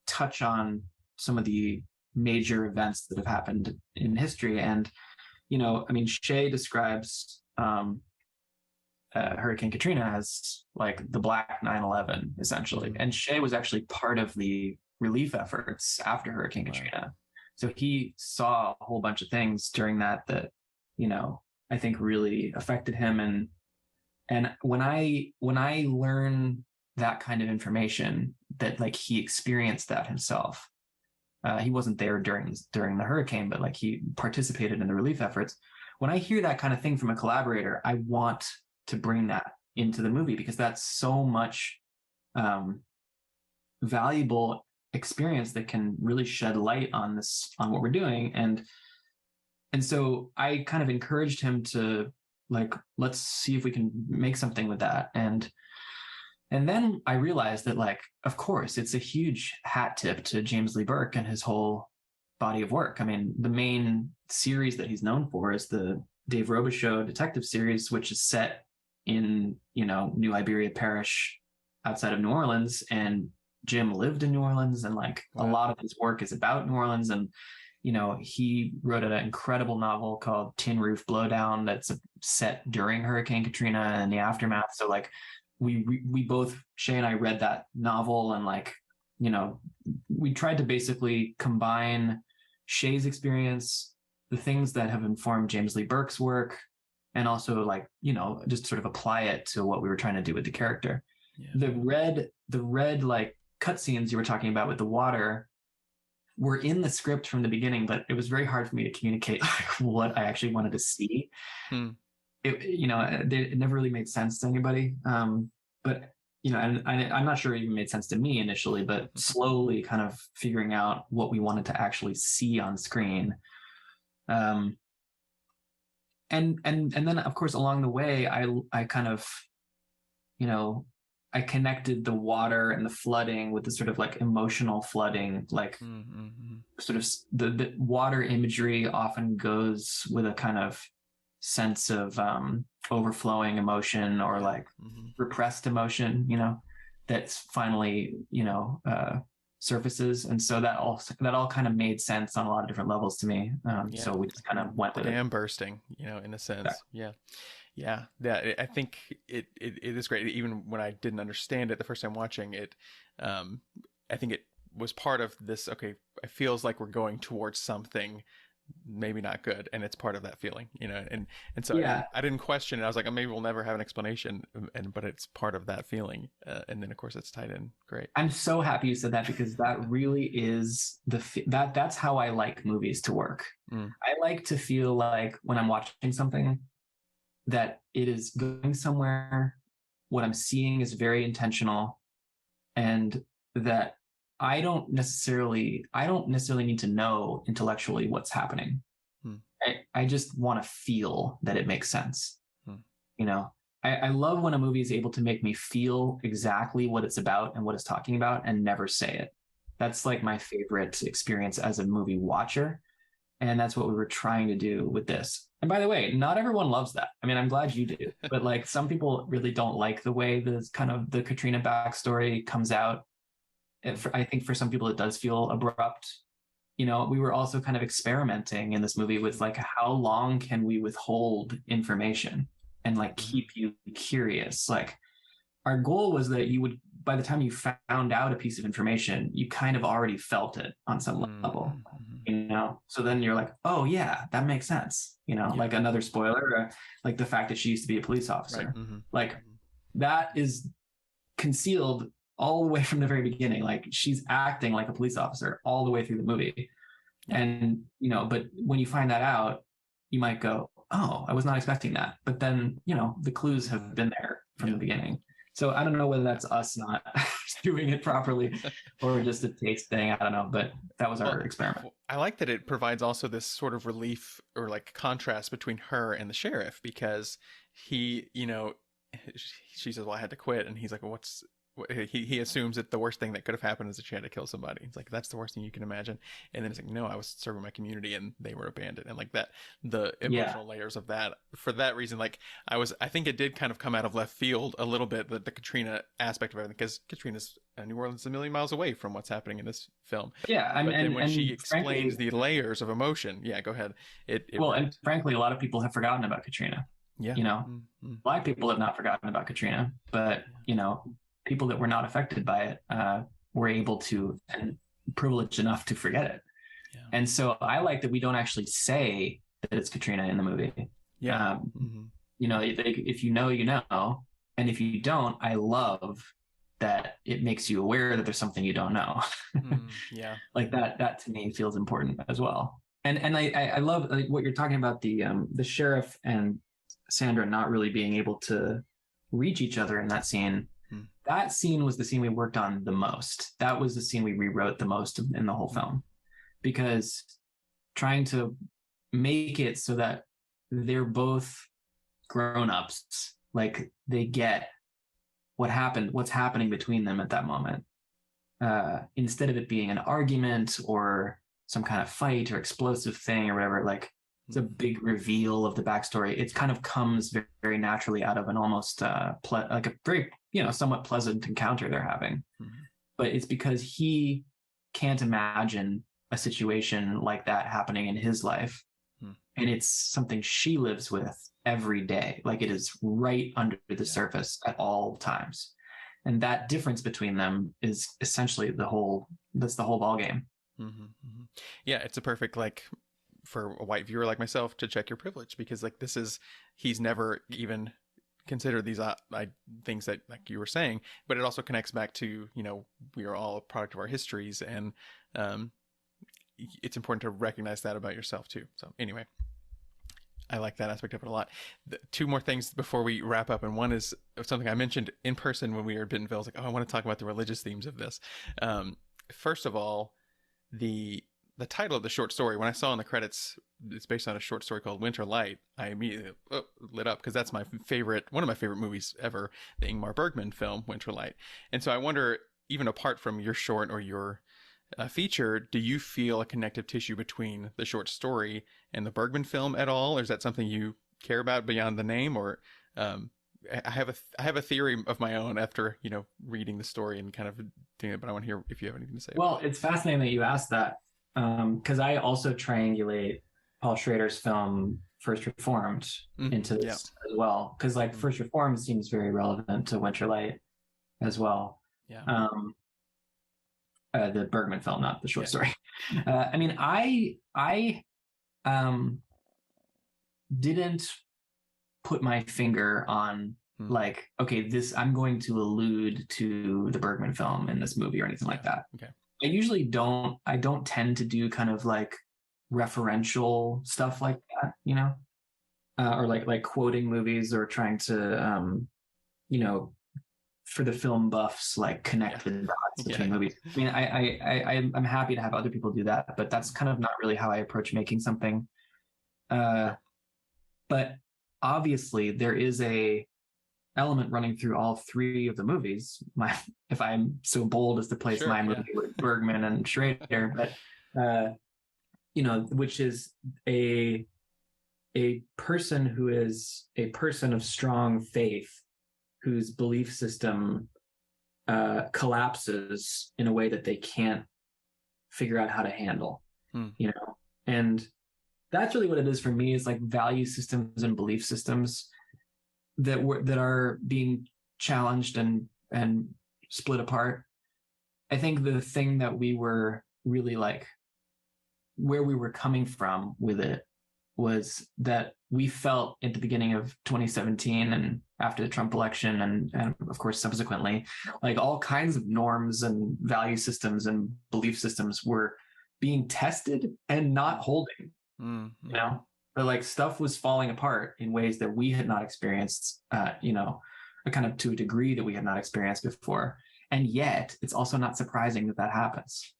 touch on some of the major events that have happened in history. And, Shea describes Hurricane Katrina as like the Black 9/11, essentially. And Shea was actually part of the relief efforts after Hurricane Katrina. So he saw a whole bunch of things during that I think really affected him. And when I learn that kind of information, that like he experienced that himself, he wasn't there during the hurricane, but like he participated in the relief efforts. When I hear that kind of thing from a collaborator, I want to bring that into the movie, because that's so much valuable experience that can really shed light on what we're doing. And And so I kind of encouraged him to like, let's see if we can make something with that. And then I realized that, like, of course, it's a huge hat tip to James Lee Burke and his whole body of work. I mean, the main series that he's known for is the Dave Robichaux detective series, which is set in, you know, New Iberia Parish outside of New Orleans. And Jim lived in New Orleans, and like a lot of his work is about New Orleans. And, you know, he wrote an incredible novel called Tin Roof Blowdown that's set during Hurricane Katrina and the aftermath. So like we both, Shay and I, read that novel, and like, you know, we tried to basically combine Shay's experience, the things that have informed James Lee Burke's work, and also like, you know, just sort of apply it to what we were trying to do with the character. Yeah. The red like cutscenes you were talking about with the water were in the script from the beginning, but it was very hard for me to communicate like what I actually wanted to see. It, you know, it never really made sense to anybody. But, you know, and I'm not sure it even made sense to me initially, but slowly kind of figuring out what we wanted to actually see on screen. And then of course, along the way, I kind of, you know, I connected the water and the flooding with the sort of like emotional flooding, like sort of the water imagery often goes with a kind of sense of overflowing emotion or like repressed emotion, you know, that's finally, you know, surfaces. And so that all kind of made sense on a lot of different levels to me. So we just kind of went with it. Dam bursting, you know, in a sense. Yeah. I think it is great. Even when I didn't understand it the first time watching it, I think it was part of this. Okay, it feels like we're going towards something maybe not good, and it's part of that feeling, you know. And so I didn't question it. I was like, oh, maybe we'll never have an explanation, but it's part of that feeling. And then of course it's tied in. Great. I'm so happy you said that, because that really is that's how I like movies to work. I like to feel like when I'm watching something that it is going somewhere, what I'm seeing is very intentional, and that I don't necessarily need to know intellectually what's happening. I just want to feel that it makes sense. You know, I love when a movie is able to make me feel exactly what it's about and what it's talking about and never say it. That's like my favorite experience as a movie watcher. And that's what we were trying to do with this. And by the way, not everyone loves that. I mean, I'm glad you do, but like some people really don't like the way the kind of the Katrina backstory comes out. I think for some people it does feel abrupt. You know, we were also kind of experimenting in this movie with like, how long can we withhold information and like keep you curious? Like, our goal was that you would, by the time you found out a piece of information, you kind of already felt it on some level, you know? So then you're like, oh yeah, that makes sense. You know, like another spoiler, like the fact that she used to be a police officer, like that is concealed all the way from the very beginning. Like she's acting like a police officer all the way through the movie. And, you know, but when you find that out, you might go, oh, I was not expecting that. But then, you know, the clues have been there from the beginning. So I don't know whether that's us not doing it properly or just a taste thing. I don't know, but that was our experiment. I like that it provides also this sort of relief or like contrast between her and the sheriff, because he, you know, she says, well, I had to quit. And he's like, well, he assumes that the worst thing that could have happened is that she had to kill somebody. It's like, that's the worst thing you can imagine. And then it's like, no, I was serving my community and they were abandoned. And like that, the emotional layers of that, for that reason, like I think it did kind of come out of left field a little bit, the Katrina aspect of everything, because Katrina's New Orleans is a million miles away from what's happening in this film. Yeah. But then when she explains the layers of emotion, go ahead. And frankly, a lot of people have forgotten about Katrina. Yeah. You know, Black people have not forgotten about Katrina, but you know, people that were not affected by it were able to, and privileged enough to forget it. Yeah. And so I like that we don't actually say that it's Katrina in the movie. Yeah. You know, if you know, you know. And if you don't, I love that it makes you aware that there's something you don't know. Yeah. Like that to me feels important as well. And I love like, what you're talking about, the sheriff and Sandra not really being able to reach each other in that scene. That scene was the scene we worked on the most. That was the scene we rewrote the most in the whole film, because trying to, make it so that they're both grown-ups, like they get what's happening between them at that moment, instead of it being an argument or some kind of fight or explosive thing or whatever. Like it's a big reveal of the backstory. It kind of comes very, very naturally out of an almost like a very, somewhat pleasant encounter they're having. But it's because he can't imagine a situation like that happening in his life. And it's something she lives with every day. Like it is right under the surface at all times. And that difference between them is essentially that's the whole ball game. Yeah, it's a perfect, like, for a white viewer like myself to check your privilege, because like he's never even considered these things that, like you were saying, but it also connects back to, we are all a product of our histories, and it's important to recognize that about yourself too. So anyway, I like that aspect of it a lot. Two more things before we wrap up, and one is something I mentioned in person when we were at Bentonville. I was like, I want to talk about the religious themes of this. First of all, the title of the short story, when I saw in the credits, it's based on a short story called Winter Light, I immediately lit up, because that's one of my favorite movies ever, the Ingmar Bergman film, Winter Light. And so I wonder, even apart from your short or your feature, do you feel a connective tissue between the short story and the Bergman film at all? Or is that something you care about beyond the name? Or I have a theory of my own after, reading the story and kind of doing it, but I want to hear if you have anything to say. Well, it's fascinating that you asked that, because I also triangulate Paul Schrader's film First Reformed into this as well, because like First Reformed seems very relevant to Winter Light as well. The Bergman film, not the short story. I mean, I didn't put my finger on like, okay, I'm going to allude to the Bergman film in this movie or anything like that. Okay. I usually don't tend to do kind of like referential stuff like that, or like quoting movies or trying to, for the film buffs, like connect the dots between movies. I mean, I'm happy to have other people do that, but that's kind of not really how I approach making something. But obviously there is a element running through all three of the movies. If I'm so bold as to place my movie with Bergman and Schrader, but which is a person who is a person of strong faith, whose belief system collapses in a way that they can't figure out how to handle, and that's really what it is for me, is like value systems and belief systems that are being challenged and split apart. I think the thing that we were really like, where we were coming from with it, was that we felt at the beginning of 2017 and after the Trump election and of course subsequently, like all kinds of norms and value systems and belief systems were being tested and not holding, but like stuff was falling apart in ways that we had not experienced, kind of to a degree that we had not experienced before. And yet it's also not surprising that happens,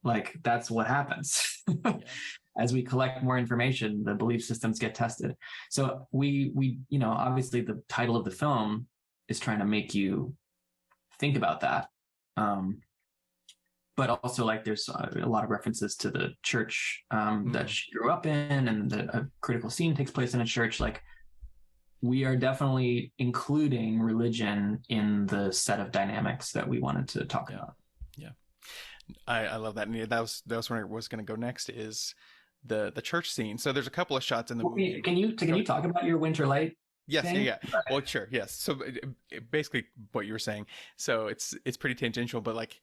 like that's what happens. As we collect more information, the belief systems get tested. So we obviously the title of the film is trying to make you think about that. But also like there's a lot of references to the church that she grew up in, and a critical scene takes place in a church. Like we are definitely including religion in the set of dynamics that we wanted to talk about. Yeah. I love that. And that was where I was going to go next, is the church scene. So there's a couple of shots in the movie. Can you talk about your Winter Light? Yes. Thing? Yeah. Well, sure. Yes. So basically what you were saying, so it's pretty tangential, but like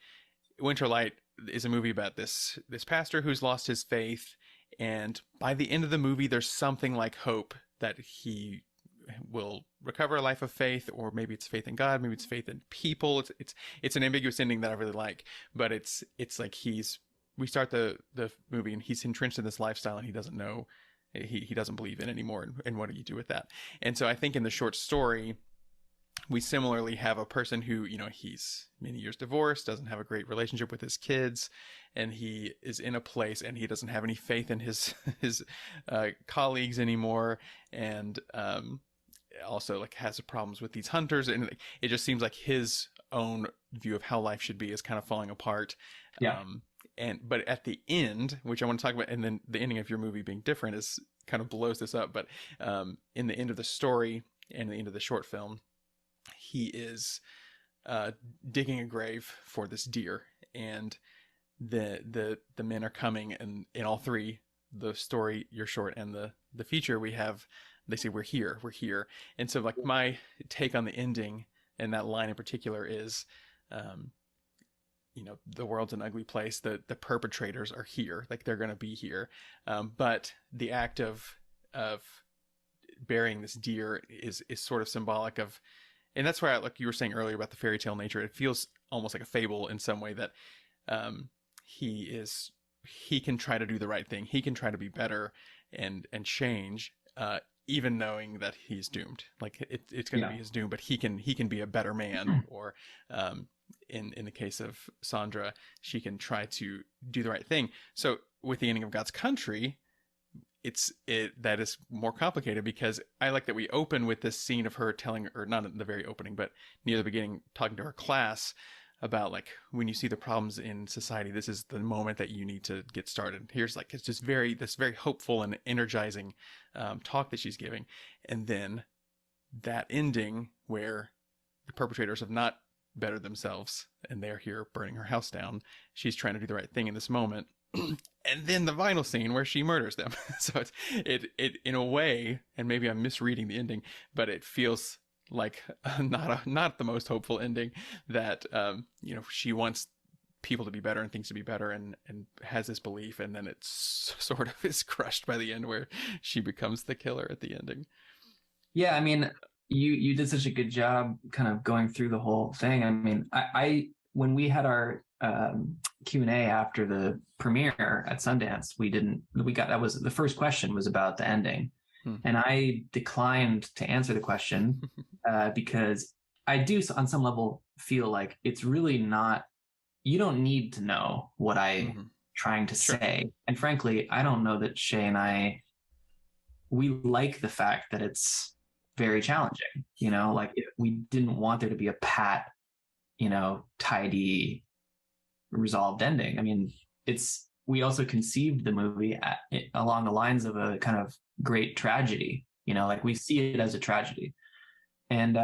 Winter Light is a movie about this pastor who's lost his faith. And by the end of the movie, there's something like hope that he will recover a life of faith, or maybe it's faith in God, maybe it's faith in people. It's an ambiguous ending that I really like, but it's like we start the movie and he's entrenched in this lifestyle and he doesn't know, he doesn't believe in anymore. And what do you do with that? And so I think in the short story, we similarly have a person who, you know, he's many years divorced, doesn't have a great relationship with his kids, and he is in a place and he doesn't have any faith in his colleagues anymore, and also like has problems with these hunters, and it just seems like his own view of how life should be is kind of falling apart. Yeah. But at the end, which I want to talk about, and then the ending of your movie being different is kind of blows this up, but in the end of the story and the end of the short film, he is digging a grave for this deer, and the men are coming, and in all three, the story, your short, and the feature, they say we're here, and so like my take on the ending and that line in particular is, you know, the world's an ugly place, the perpetrators are here, like they're going to be here, but the act of burying this deer is sort of symbolic of. And that's why, like you were saying earlier about the fairy tale nature, it feels almost like a fable in some way, that he can try to do the right thing. He can try to be better and change, even knowing that he's doomed. Like it's going to be his doom, but he can be a better man. Or in the case of Sandra, she can try to do the right thing. So with the ending of God's Country, that is more complicated, because I like that we open with this scene of her telling, or not in the very opening, but near the beginning, talking to her class about like, when you see the problems in society, this is the moment that you need to get started. Here's like, it's just this very hopeful and energizing talk that she's giving. And then that ending where the perpetrators have not bettered themselves and they're here burning her house down. She's trying to do the right thing in this moment. And then the final scene where she murders them. So it in a way, and maybe I'm misreading the ending, but it feels like not the most hopeful ending, that you know, she wants people to be better and things to be better, and has this belief, and then it's sort of is crushed by the end where she becomes the killer at the ending. Yeah, I mean, you did such a good job kind of going through the whole thing. I mean, I when we had our Q&A after the premiere at Sundance, that was the first question was about the ending. And I declined to answer the question because I do on some level feel like it's really not, you don't need to know what I'm trying to say. And frankly, I don't know that Shay and we like the fact that it's very challenging, you know, like we didn't want there to be a pat, you know, tidy, resolved ending. I mean, we also conceived the movie along the lines of a kind of great tragedy, you know, like we see it as a tragedy. And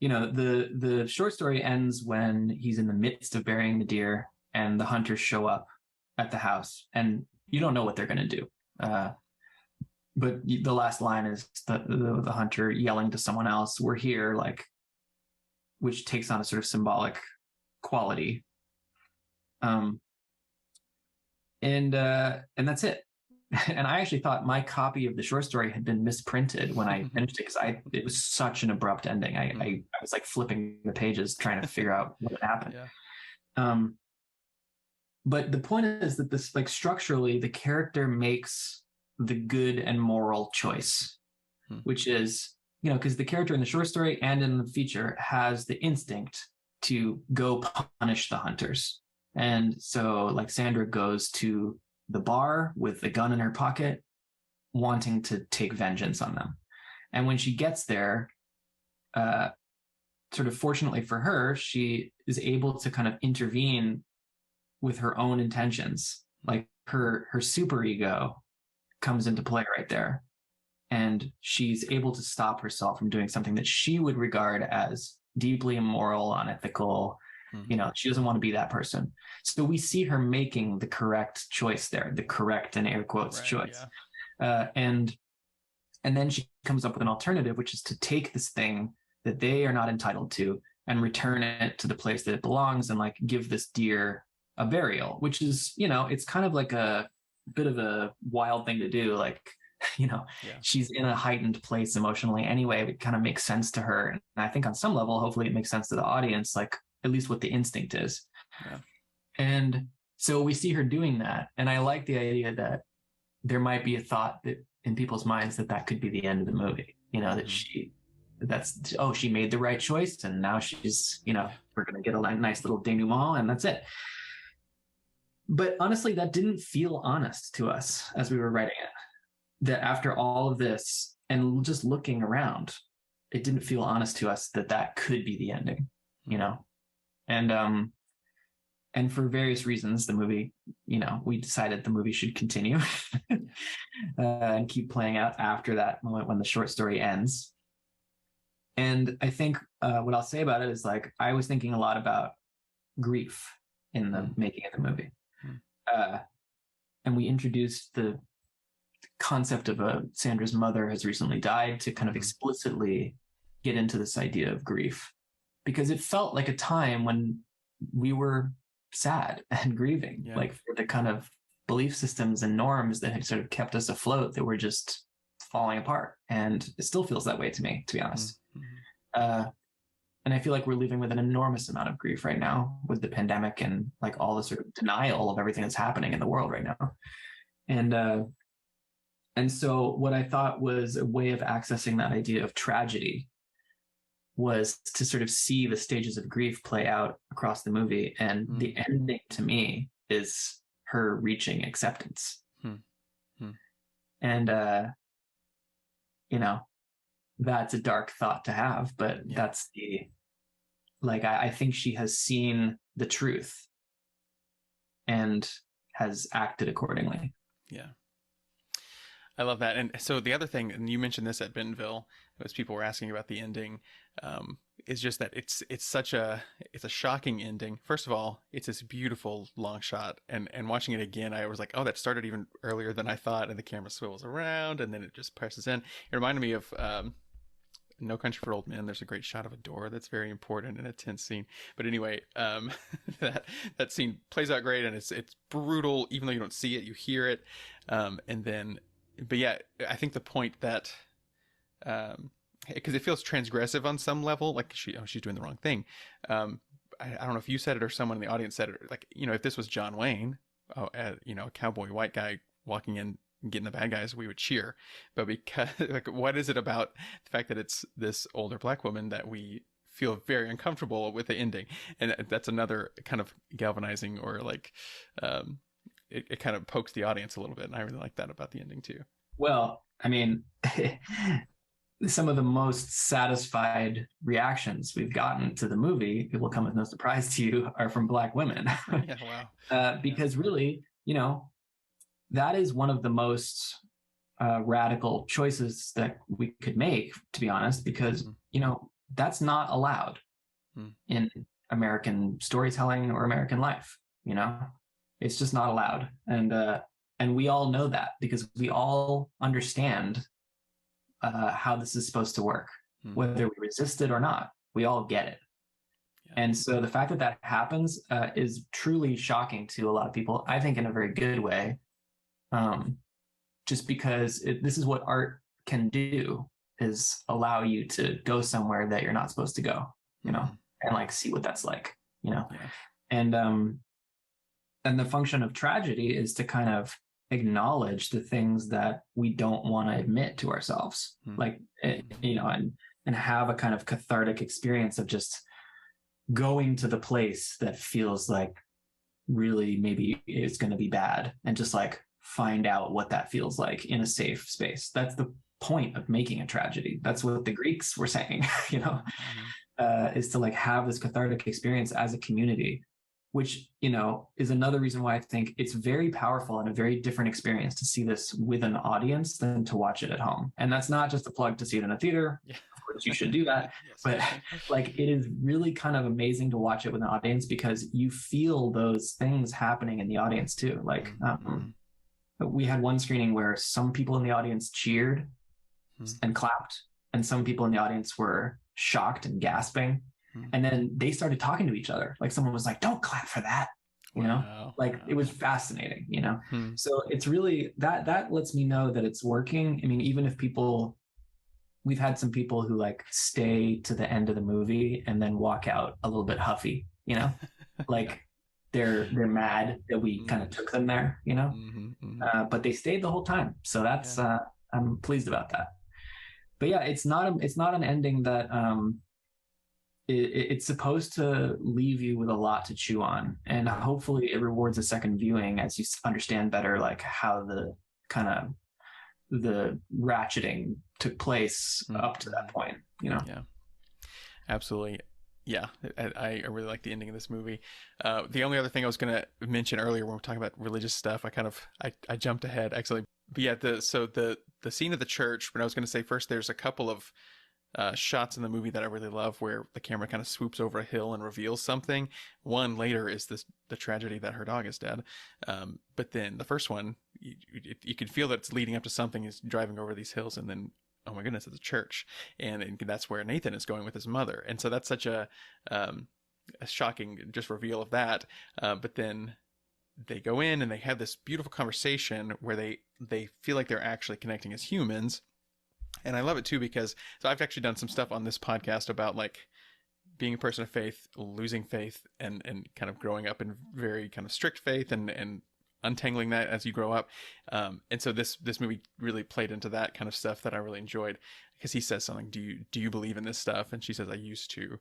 you know, the short story ends when he's in the midst of burying the deer and the hunters show up at the house, and you don't know what they're going to do. But the last line is the hunter yelling to someone else, "We're here," like, which takes on a sort of symbolic quality. And that's it. And I actually thought my copy of the short story had been misprinted when I finished it, because it was such an abrupt ending. I was like flipping the pages trying to figure out what happened. Yeah. But the point is that this, like, structurally, the character makes the good and moral choice, which is, you know, because the character in the short story and in the feature has the instinct to go punish the hunters. And so, like, Sandra goes to the bar with the gun in her pocket, wanting to take vengeance on them. And when she gets there, sort of fortunately for her, she is able to kind of intervene with her own intentions. Like her superego comes into play right there. And she's able to stop herself from doing something that she would regard as deeply immoral, unethical. You know, she doesn't want to be that person. So we see her making the correct choice there, the correct, in air quotes, choice. Yeah. And then she comes up with an alternative, which is to take this thing that they are not entitled to and return it to the place that it belongs, and like give this deer a burial, which is, you know, it's kind of like a bit of a wild thing to do. Like, you know, she's in a heightened place emotionally anyway. It kind of makes sense to her. And I think on some level, hopefully it makes sense to the audience, like at least what the instinct is. Yeah. And so we see her doing that. And I like the idea that there might be a thought that in people's minds that could be the end of the movie, you know, that she she made the right choice, and now she's, we're going to get a nice little denouement, and that's it. But honestly, that didn't feel honest to us as we were writing it. That after all of this and just looking around, it didn't feel honest to us that could be the ending, and for various reasons, the movie, we decided the movie should continue and keep playing out after that moment when the short story ends. And I think what I'll say about it is, like, I was thinking a lot about grief in the making of the movie. And we introduced the concept of Sandra's mother has recently died to kind of explicitly get into this idea of grief, because it felt like a time when we were sad and grieving, like, for the kind of belief systems and norms that had sort of kept us afloat that were just falling apart. And it still feels that way to me, to be honest. And I feel like we're living with an enormous amount of grief right now with the pandemic and, like, all the sort of denial of everything that's happening in the world right now. And so what I thought was a way of accessing that idea of tragedy was to sort of see the stages of grief play out across the movie. And the ending to me is her reaching acceptance. And, that's a dark thought to have, but that's I think she has seen the truth and has acted accordingly. Yeah. I love that. And so the other thing, and you mentioned this at Bentonville, as people were asking about the ending, is just that it's a shocking ending. First of all, it's this beautiful long shot, and watching it again, I was like, oh, that started even earlier than I thought, and the camera swivels around, and then it just presses in. It reminded me of No Country for Old Men. There's a great shot of a door that's very important in a tense scene. But anyway, that scene plays out great, and it's brutal, even though you don't see it, you hear it, but yeah, I think the point that, because it feels transgressive on some level, like she's doing the wrong thing. I don't know if you said it or someone in the audience said it, like, if this was John Wayne, a cowboy white guy walking in and getting the bad guys, we would cheer. But because, like, what is it about the fact that it's this older black woman that we feel very uncomfortable with the ending? And that's another kind of galvanizing, or like, it kind of pokes the audience a little bit, and I really like that about the ending too. Well, I mean, some of the most satisfied reactions we've gotten to the movie, it will come as no surprise to you, are from Black women. Wow. Because really, that is one of the most radical choices that we could make, to be honest, because, that's not allowed in American storytelling or American life. It's just not allowed. And we all know that, because we all understand how this is supposed to work, whether we resist it or not. We all get it. And so the fact that happens is truly shocking to a lot of people, I think, in a very good way, just because this is what art can do, is allow you to go somewhere that you're not supposed to go, and like see what that's like, and the function of tragedy is to kind of acknowledge the things that we don't want to admit to ourselves, like, and have a kind of cathartic experience of just going to the place that feels like really maybe it's going to be bad, and just like find out what that feels like in a safe space. That's the point of making a tragedy. That's what the Greeks were saying, is to like have this cathartic experience as a community, which, is another reason why I think it's very powerful and a very different experience to see this with an audience than to watch it at home. And that's not just a plug to see it in a theater. Yeah. Of course, you should do that. Yes. But like, it is really kind of amazing to watch it with an audience, because you feel those things happening in the audience too. Like, we had one screening where some people in the audience cheered and clapped, and some people in the audience were shocked and gasping. And then they started talking to each other. Like, someone was like, "Don't clap for that," It was fascinating, So it's really that lets me know that it's working. I mean, even if we've had some people who like stay to the end of the movie and then walk out a little bit huffy, like they're mad that we kind of took them there, but they stayed the whole time. So that's, I'm pleased about that. but yeah, it's not an ending that it's supposed to leave you with a lot to chew on, and hopefully it rewards a second viewing as you understand better like how the kind of the ratcheting took place up to that point, you know. Yeah, absolutely. Yeah, I really like the ending of this movie. The only other thing I was going to mention earlier when we're talking about religious stuff, I jumped ahead actually. But yeah, the scene of the church, when I was going to say first, there's a couple of shots in the movie that I really love where the camera kind of swoops over a hill and reveals something. One later is the tragedy that her dog is dead. But then the first one, you can feel that it's leading up to something. Is driving over these hills, and then, oh my goodness, it's a church. And that's where Nathan is going with his mother. And so that's such a shocking just reveal of that. But then they go in and they have this beautiful conversation where they feel like they're actually connecting as humans. And I love it too, because so I've actually done some stuff on this podcast about like being a person of faith, losing faith, and kind of growing up in very kind of strict faith and untangling that as you grow up. And so this movie really played into that kind of stuff that I really enjoyed, because he says something, do you believe in this stuff? And she says, I used to.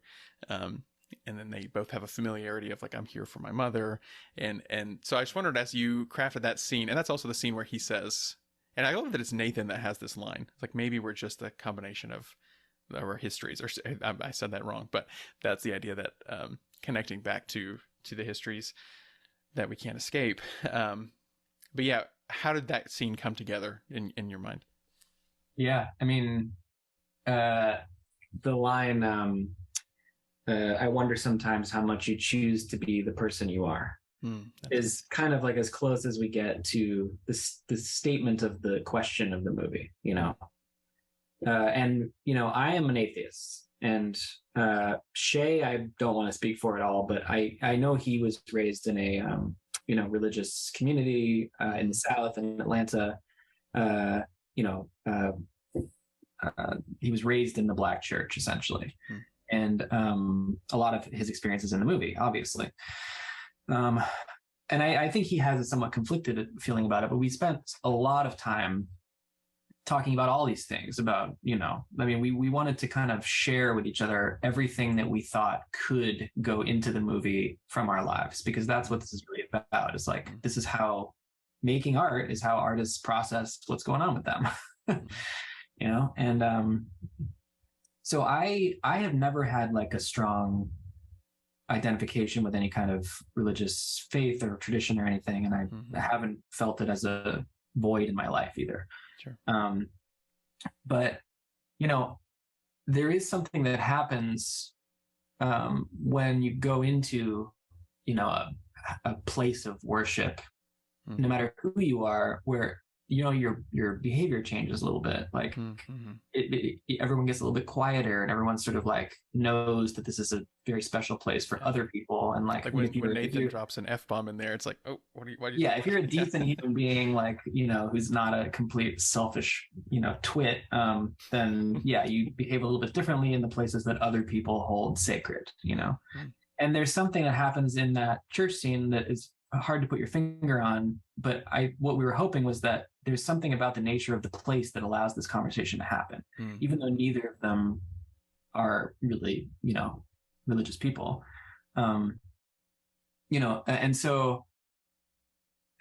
And then they both have a familiarity of like, I'm here for my mother. And so I just wondered, as you crafted that scene, and that's also the scene where he says, and I love that it's Nathan that has this line. It's like, maybe we're just a combination of our histories, or I said that wrong, but that's the idea that connecting back to the histories that we can't escape. But yeah, how did that scene come together in your mind? Yeah, I mean, the line, I wonder sometimes how much you choose to be the person you are, is kind of like as close as we get to the statement of the question of the movie, you know. And, you know, I am an atheist, and Shay, I don't want to speak for it all, but I know he was raised in a, you know, religious community in the South, in Atlanta. You know, he was raised in the Black church, essentially. And a lot of his experiences in the movie, obviously. And I think he has a somewhat conflicted feeling about it, but we spent a lot of time talking about all these things about, you know, I mean, we wanted to kind of share with each other everything that we thought could go into the movie from our lives, because that's what this is really about. It's like, this is how making art is how artists process what's going on with them, you know? And so I have never had like a strong identification with any kind of religious faith or tradition or anything, and I haven't felt it as a void in my life either. Sure. But you know, there is something that happens when you go into, you know, a place of worship, no matter who you are, where, you know, your behavior changes a little bit. Like everyone gets a little bit quieter, and everyone sort of like knows that this is a very special place for other people. And like when Nathan drops an F-bomb in there, it's like, oh, why do you yeah, if you're a decent human being, like, you know, who's not a complete selfish, you know, twit, then yeah, you behave a little bit differently in the places that other people hold sacred, you know. And there's something that happens in that church scene that is hard to put your finger on, but what we were hoping was that there's something about the nature of the place that allows this conversation to happen, even though neither of them are really, you know, religious people. You know, and so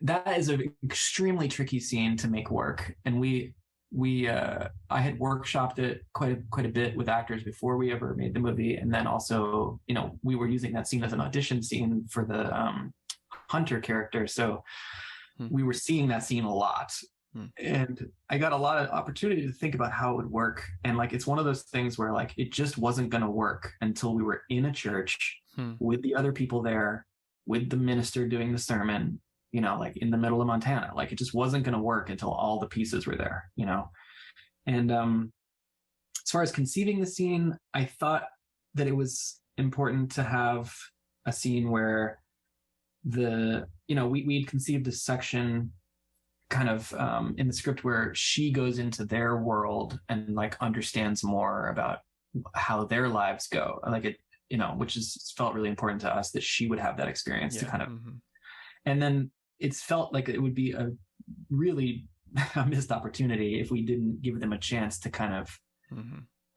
that is an extremely tricky scene to make work. And I had workshopped it quite a bit with actors before we ever made the movie, and then also, you know, we were using that scene as an audition scene for the Hunter character, so we were seeing that scene a lot. And I got a lot of opportunity to think about how it would work. And like, it's one of those things where like, it just wasn't going to work until we were in a church with the other people there, with the minister doing the sermon, you know, like in the middle of Montana. Like, it just wasn't going to work until all the pieces were there, you know? And as far as conceiving the scene, I thought that it was important to have a scene where we'd conceived this section kind of in the script where she goes into their world and like understands more about how their lives go, like it, you know, which is felt really important to us, that she would have that experience to kind of, and then it's felt like it would be a really a missed opportunity if we didn't give them a chance to kind of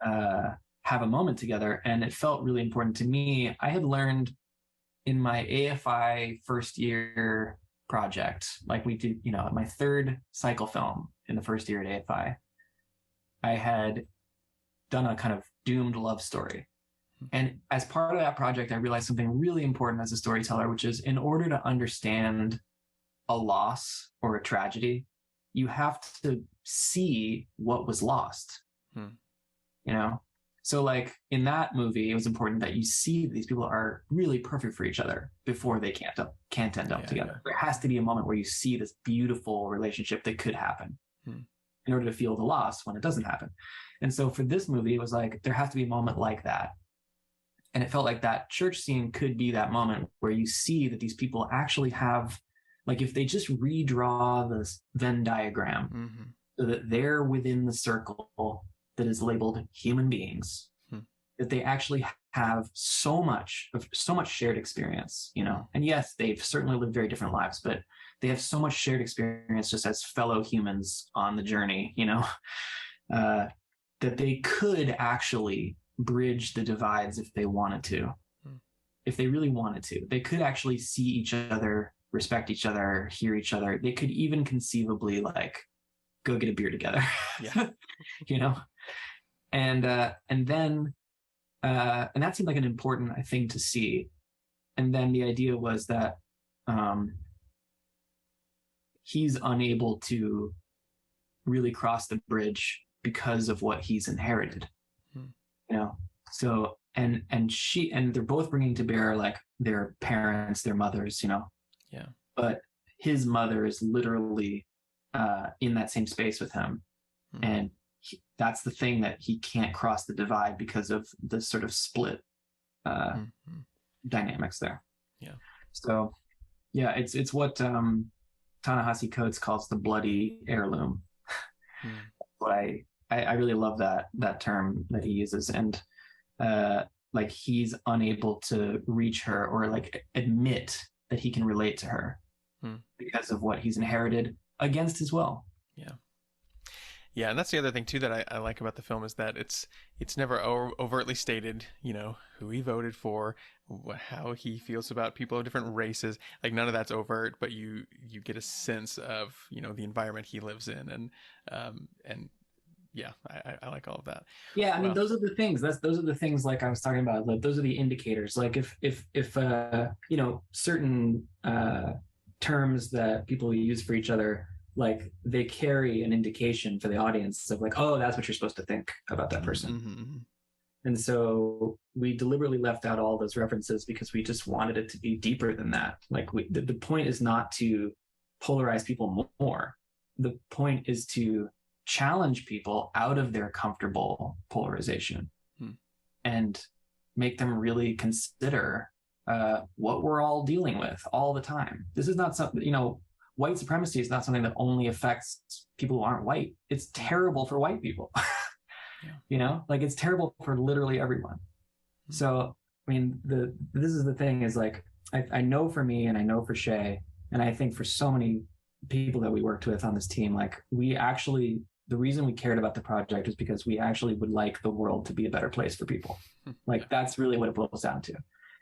have a moment together. And it felt really important to me. I had learned in my AFI first year project, like we did, my third cycle film in the first year at AFI, I had done a kind of doomed love story. And as part of that project, I realized something really important as a storyteller, which is in order to understand a loss or a tragedy, you have to see what was lost. So like in that movie, it was important that you see these people are really perfect for each other before they can't end up together. There has to be a moment where you see this beautiful relationship that could happen in order to feel the loss when it doesn't happen. And so for this movie, it was like, there has to be a moment like that. And it felt like that church scene could be that moment where you see that these people actually have, like if they just redraw this Venn diagram so that they're within the circle that is labeled human beings, that they actually have so much shared experience, and yes, they've certainly lived very different lives, but they have so much shared experience just as fellow humans on the journey, that they could actually bridge the divides if they wanted to, if they really wanted to. They could actually see each other, respect each other, hear each other. They could even conceivably like go get a beer together, and that seemed like an important thing to see. And then the idea was that he's unable to really cross the bridge because of what he's inherited, so and they're both bringing to bear like their parents, their mothers, but his mother is literally in that same space with him, and that's the thing that he can't cross the divide because of the sort of split dynamics there. So it's what Ta-Nehisi Coates calls the bloody heirloom. But I really love that term that he uses, and like he's unable to reach her or like admit that he can relate to her because of what he's inherited against his will. Yeah, and that's the other thing too that I like about the film is that it's never overtly stated, who he voted for, how he feels about people of different races. Like none of that's overt, but you get a sense of the environment he lives in, and yeah, I like all of that. Yeah, I mean those are the things. Those are the things like I was talking about. Like those are the indicators. Like if certain terms that people use for each other, like they carry an indication for the audience of like, oh, that's what you're supposed to think about that person. And so we deliberately left out all those references because we just wanted it to be deeper than that. Like the point is not to polarize people more. The point is to challenge people out of their comfortable polarization and make them really consider what we're all dealing with all the time. This is not something, white supremacy is not something that only affects people who aren't white. It's terrible for white people. Like it's terrible for literally everyone. So, I mean, this is the thing is like, I know for me and I know for Shay, and I think for so many people that we worked with on this team, like the reason we cared about the project is because we actually would like the world to be a better place for people. Like that's really what it boils down to.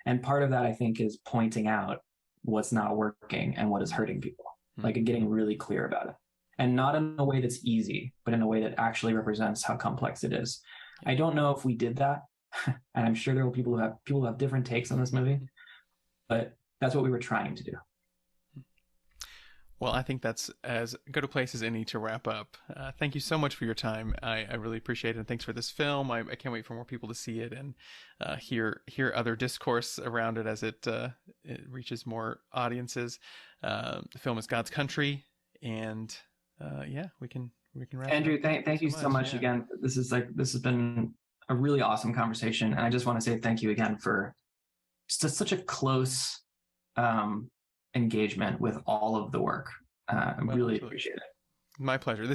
And part of that I think is pointing out what's not working and what is hurting people, like getting really clear about it. And not in a way that's easy, but in a way that actually represents how complex it is. I don't know if we did that. And I'm sure there were people who have different takes on this movie, but that's what we were trying to do. Well, I think that's as good a place as any to wrap up. Thank you so much for your time. I really appreciate it. And thanks for this film. I can't wait for more people to see it and hear other discourse around it as it reaches more audiences. The film is God's Country, and we can wrap Andrew, it up. thank you so much again. This has been a really awesome conversation, and I just want to say thank you again for just such a close engagement with all of the work. I really appreciate it. My pleasure.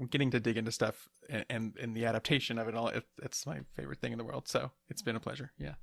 Getting to dig into stuff and the adaptation of it all, it's my favorite thing in the world. So it's been a pleasure. Yeah.